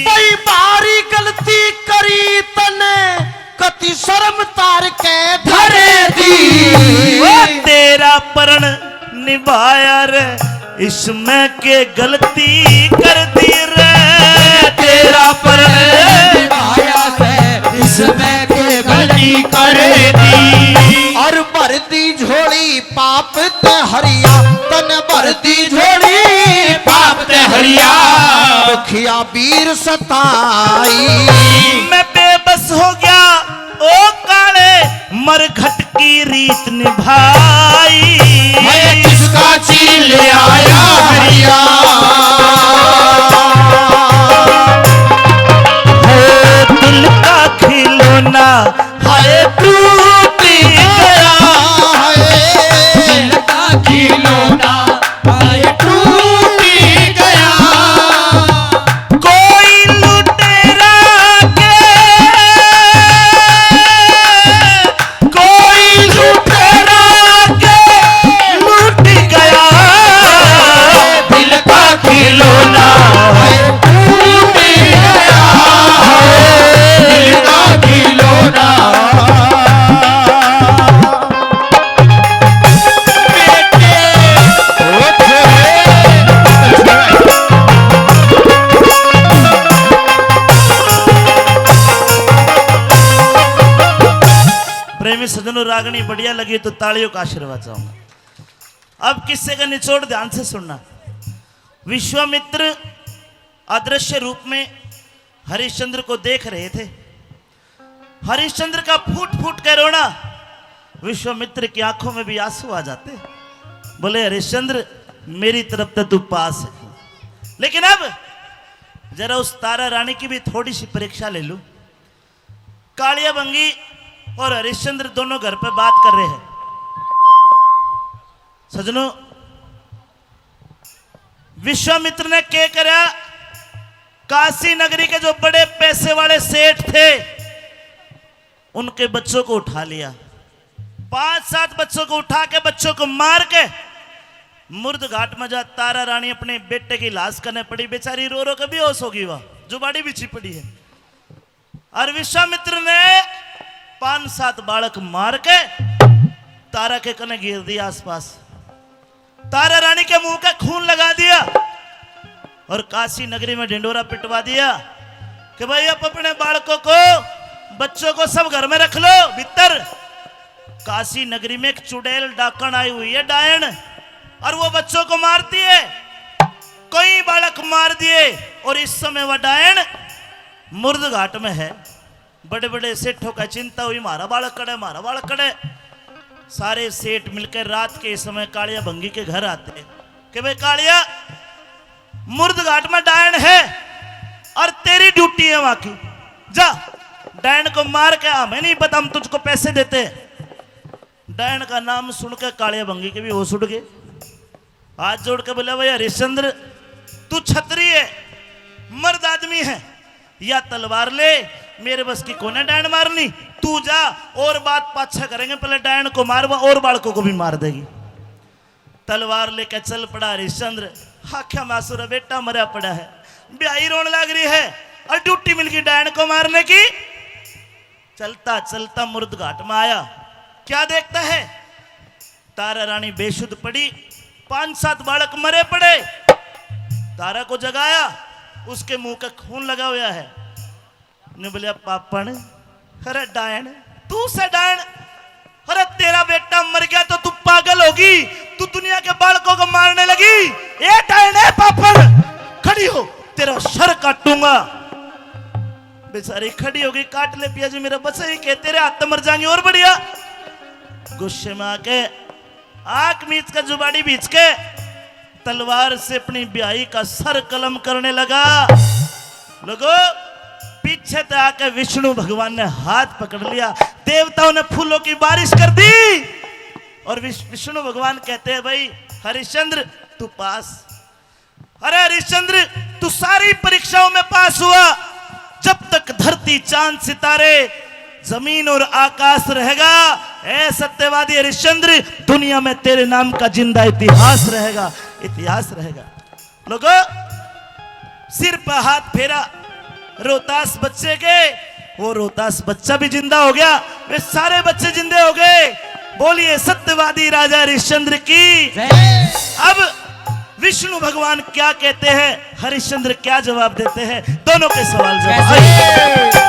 कई बारी गलती करी तने कति शर्म तार के धरे दी। वो तेरा प्रण निभाया रे, इसमें के गलती कर दी रे। तेरा प्रण निभाया से इसमें के गलती कर दी। और भर दी झोली पाप ते हरिया, तन भर दी झोली पाप ते हरिया, दुखिया वीर सताई। मैं बेबस हो गया ओ काले, मरघट की रीत निभाई। मैं किसका चील आया हरिया, हो दिल का खिलौना हाय टूट गया। दिल का खिलौना हाय टूट गया। कोई लुटेरा के, कोई लुटेरा के लूट गया। दिल का खिलौना टूट गया, दिल का खिलौना। प्रेमी सजनों, रागनी बढ़िया लगी तो तालियों का आशीर्वाद चाहूंगा। अब किस्से का निचोड़ ध्यान से सुनना। विश्वामित्र अदृश्य रूप में हरिश्चंद्र को देख रहे थे। हरिश्चंद्र का फूट फूट कर रोना, विश्वामित्र की आंखों में भी आंसू आ जाते। बोले हरिश्चंद्र मेरी तरफ तो तू पास है, लेकिन अब जरा उस तारा रानी की भी थोड़ी सी परीक्षा ले लूं। कालिया बंगी और हरिश्चंद्र दोनों घर पे बात कर रहे हैं। सजनों, विश्वामित्र ने क्या करा, काशी नगरी के जो बड़े पैसे वाले सेठ थे उनके बच्चों को उठा लिया। 5-7 बच्चों को उठा के, बच्चों को मार के मुर्द घाट में जा तारा रानी अपने बेटे की लाश करने पड़ी। बेचारी रो रो के बेहोश होगी, वह जुबाड़ी बिछी पड़ी है। और विश्वामित्र ने 5-7 बालक मार के तारा के कने गिर दिया आसपास। तारा रानी के मुंह का खून लगा दिया और काशी नगरी में ढिंडोरा पिटवा दिया कि भाई अब अपने बालकों को, बच्चों को सब घर में रख लो भीतर। काशी नगरी में एक चुड़ैल डाकण आई हुई है, डायन, और वो बच्चों को मारती है। कई बालक मार दिए और इस समय वह डायन मुर्द घाट में है। बड़े बड़े सेठों का चिंता हुई, मारा बालक कड़े, मारा बालक कड़े। सारे सेठ मिलकर रात के समय कालिया भंगी के घर आते कि भाई कालिया, मुर्द घाट में डायन है और तेरी ड्यूटी है वहां की, जा डायन को मार के, हमें नहीं पता, हम तुझको पैसे देते हैं। डायन का नाम सुनकर कालिया भंगी के भी होश उड़ गए। हाथ जोड़ के बोले भाई हरिश्चंद्र, तू छतरी है, मर्द आदमी है, या तलवार ले, मेरे बस की कौन है डायन मारनी, तू जा, और बात पाछा करेंगे, पहले डायन को मार, और बालकों को भी मार देगी। तलवार लेके चल पड़ा हरिश्चंद्र। आख्या मासूरा बेटा मरा पड़ा है, ब्याही रोने लग रही है और ड्यूटी मिल गई डायन को मारने की। चलता चलता मुर्द घाट में आया, क्या देखता है, तारा रानी बेशुद्ध पड़ी, 5-7 बालक मरे पड़े। तारा को जगाया, उसके मुंह का खून लगा हुआ है। ने बोलिया पापन, अरे डायन, तू से डायन, अरे तेरा बेटा मर गया तो तू पागल होगी, तू दुनिया के बालकों को मारने लगी। ए डायन है पापन, खड़ी हो, तेरा सर काटूंगा। बेचारी खड़ी होगी, काट ले पिया जी मेरा बच्चा ही के, तेरे हाथ मर जाएंगे और बढ़िया। गुस्से में आके आंख मीच का जुबाड़ी बीच के तलवार से अपनी ब्याही का सर कलम करने लगा। लोगों, पीछे से आके विष्णु भगवान ने हाथ पकड़ लिया, देवताओं ने फूलों की बारिश कर दी और विष्णु भगवान कहते हैं भाई हरिश्चंद्र तू पास। अरे हरिश्चंद्र, तू सारी परीक्षाओं में पास हुआ। जब तक धरती चांद सितारे जमीन और आकाश रहेगा, ऐ सत्यवादी हरिश्चंद्र, दुनिया में तेरे नाम का जिंदा इतिहास रहेगा, इतिहास रहेगा। लोगों, सिर पर हाथ फेरा रोहतास बच्चे के, वो रोहतास बच्चा भी जिंदा हो गया, वे सारे बच्चे जिंदे हो गए। बोलिए सत्यवादी राजा हरिश्चंद्र की। अब विष्णु भगवान क्या कहते हैं, हरिश्चंद्र क्या जवाब देते हैं, दोनों के सवाल जवाब।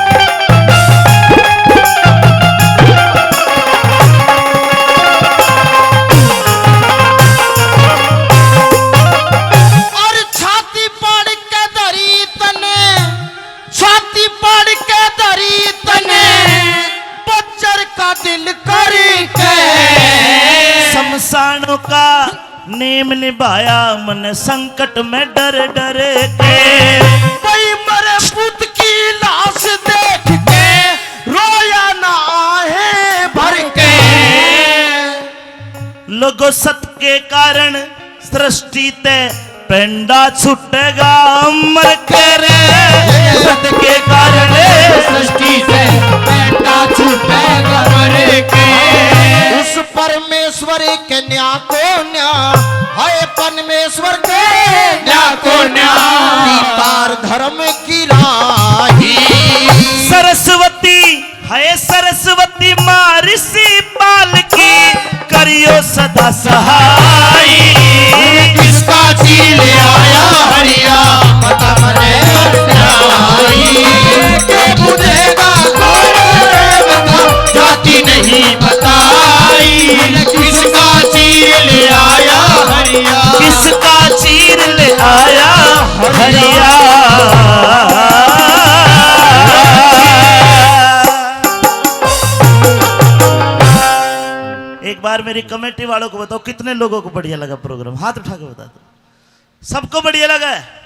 शमशानों का नेम निभाया मन संकट में डर डर के, कोई मरे पुत की लाश देख के रोया ना है भर के। लोगों, सत के कारण सृष्टि ते पेंडा छुटेगा मर कर, सत के कारण सृष्टि से पेंडा छुटेगा मर के। उस परमेश्वर के न्या को न्या, हाय परमेश्वर के न्या को न्या, तार धर्म की राही। सरस्वती है सरस्वती माँ ऋषि पाल की, करियो सदा सहाय। किसका चील आया हरिया पता मरे के बुझेगा कौन बता, जाति नहीं बताई। किसका चील आया बार मेरी कमेटी वालों को बताओ कितने लोगों को बढ़िया लगा प्रोग्राम, हाथ उठा के बता दो। सबको बढ़िया लगा है?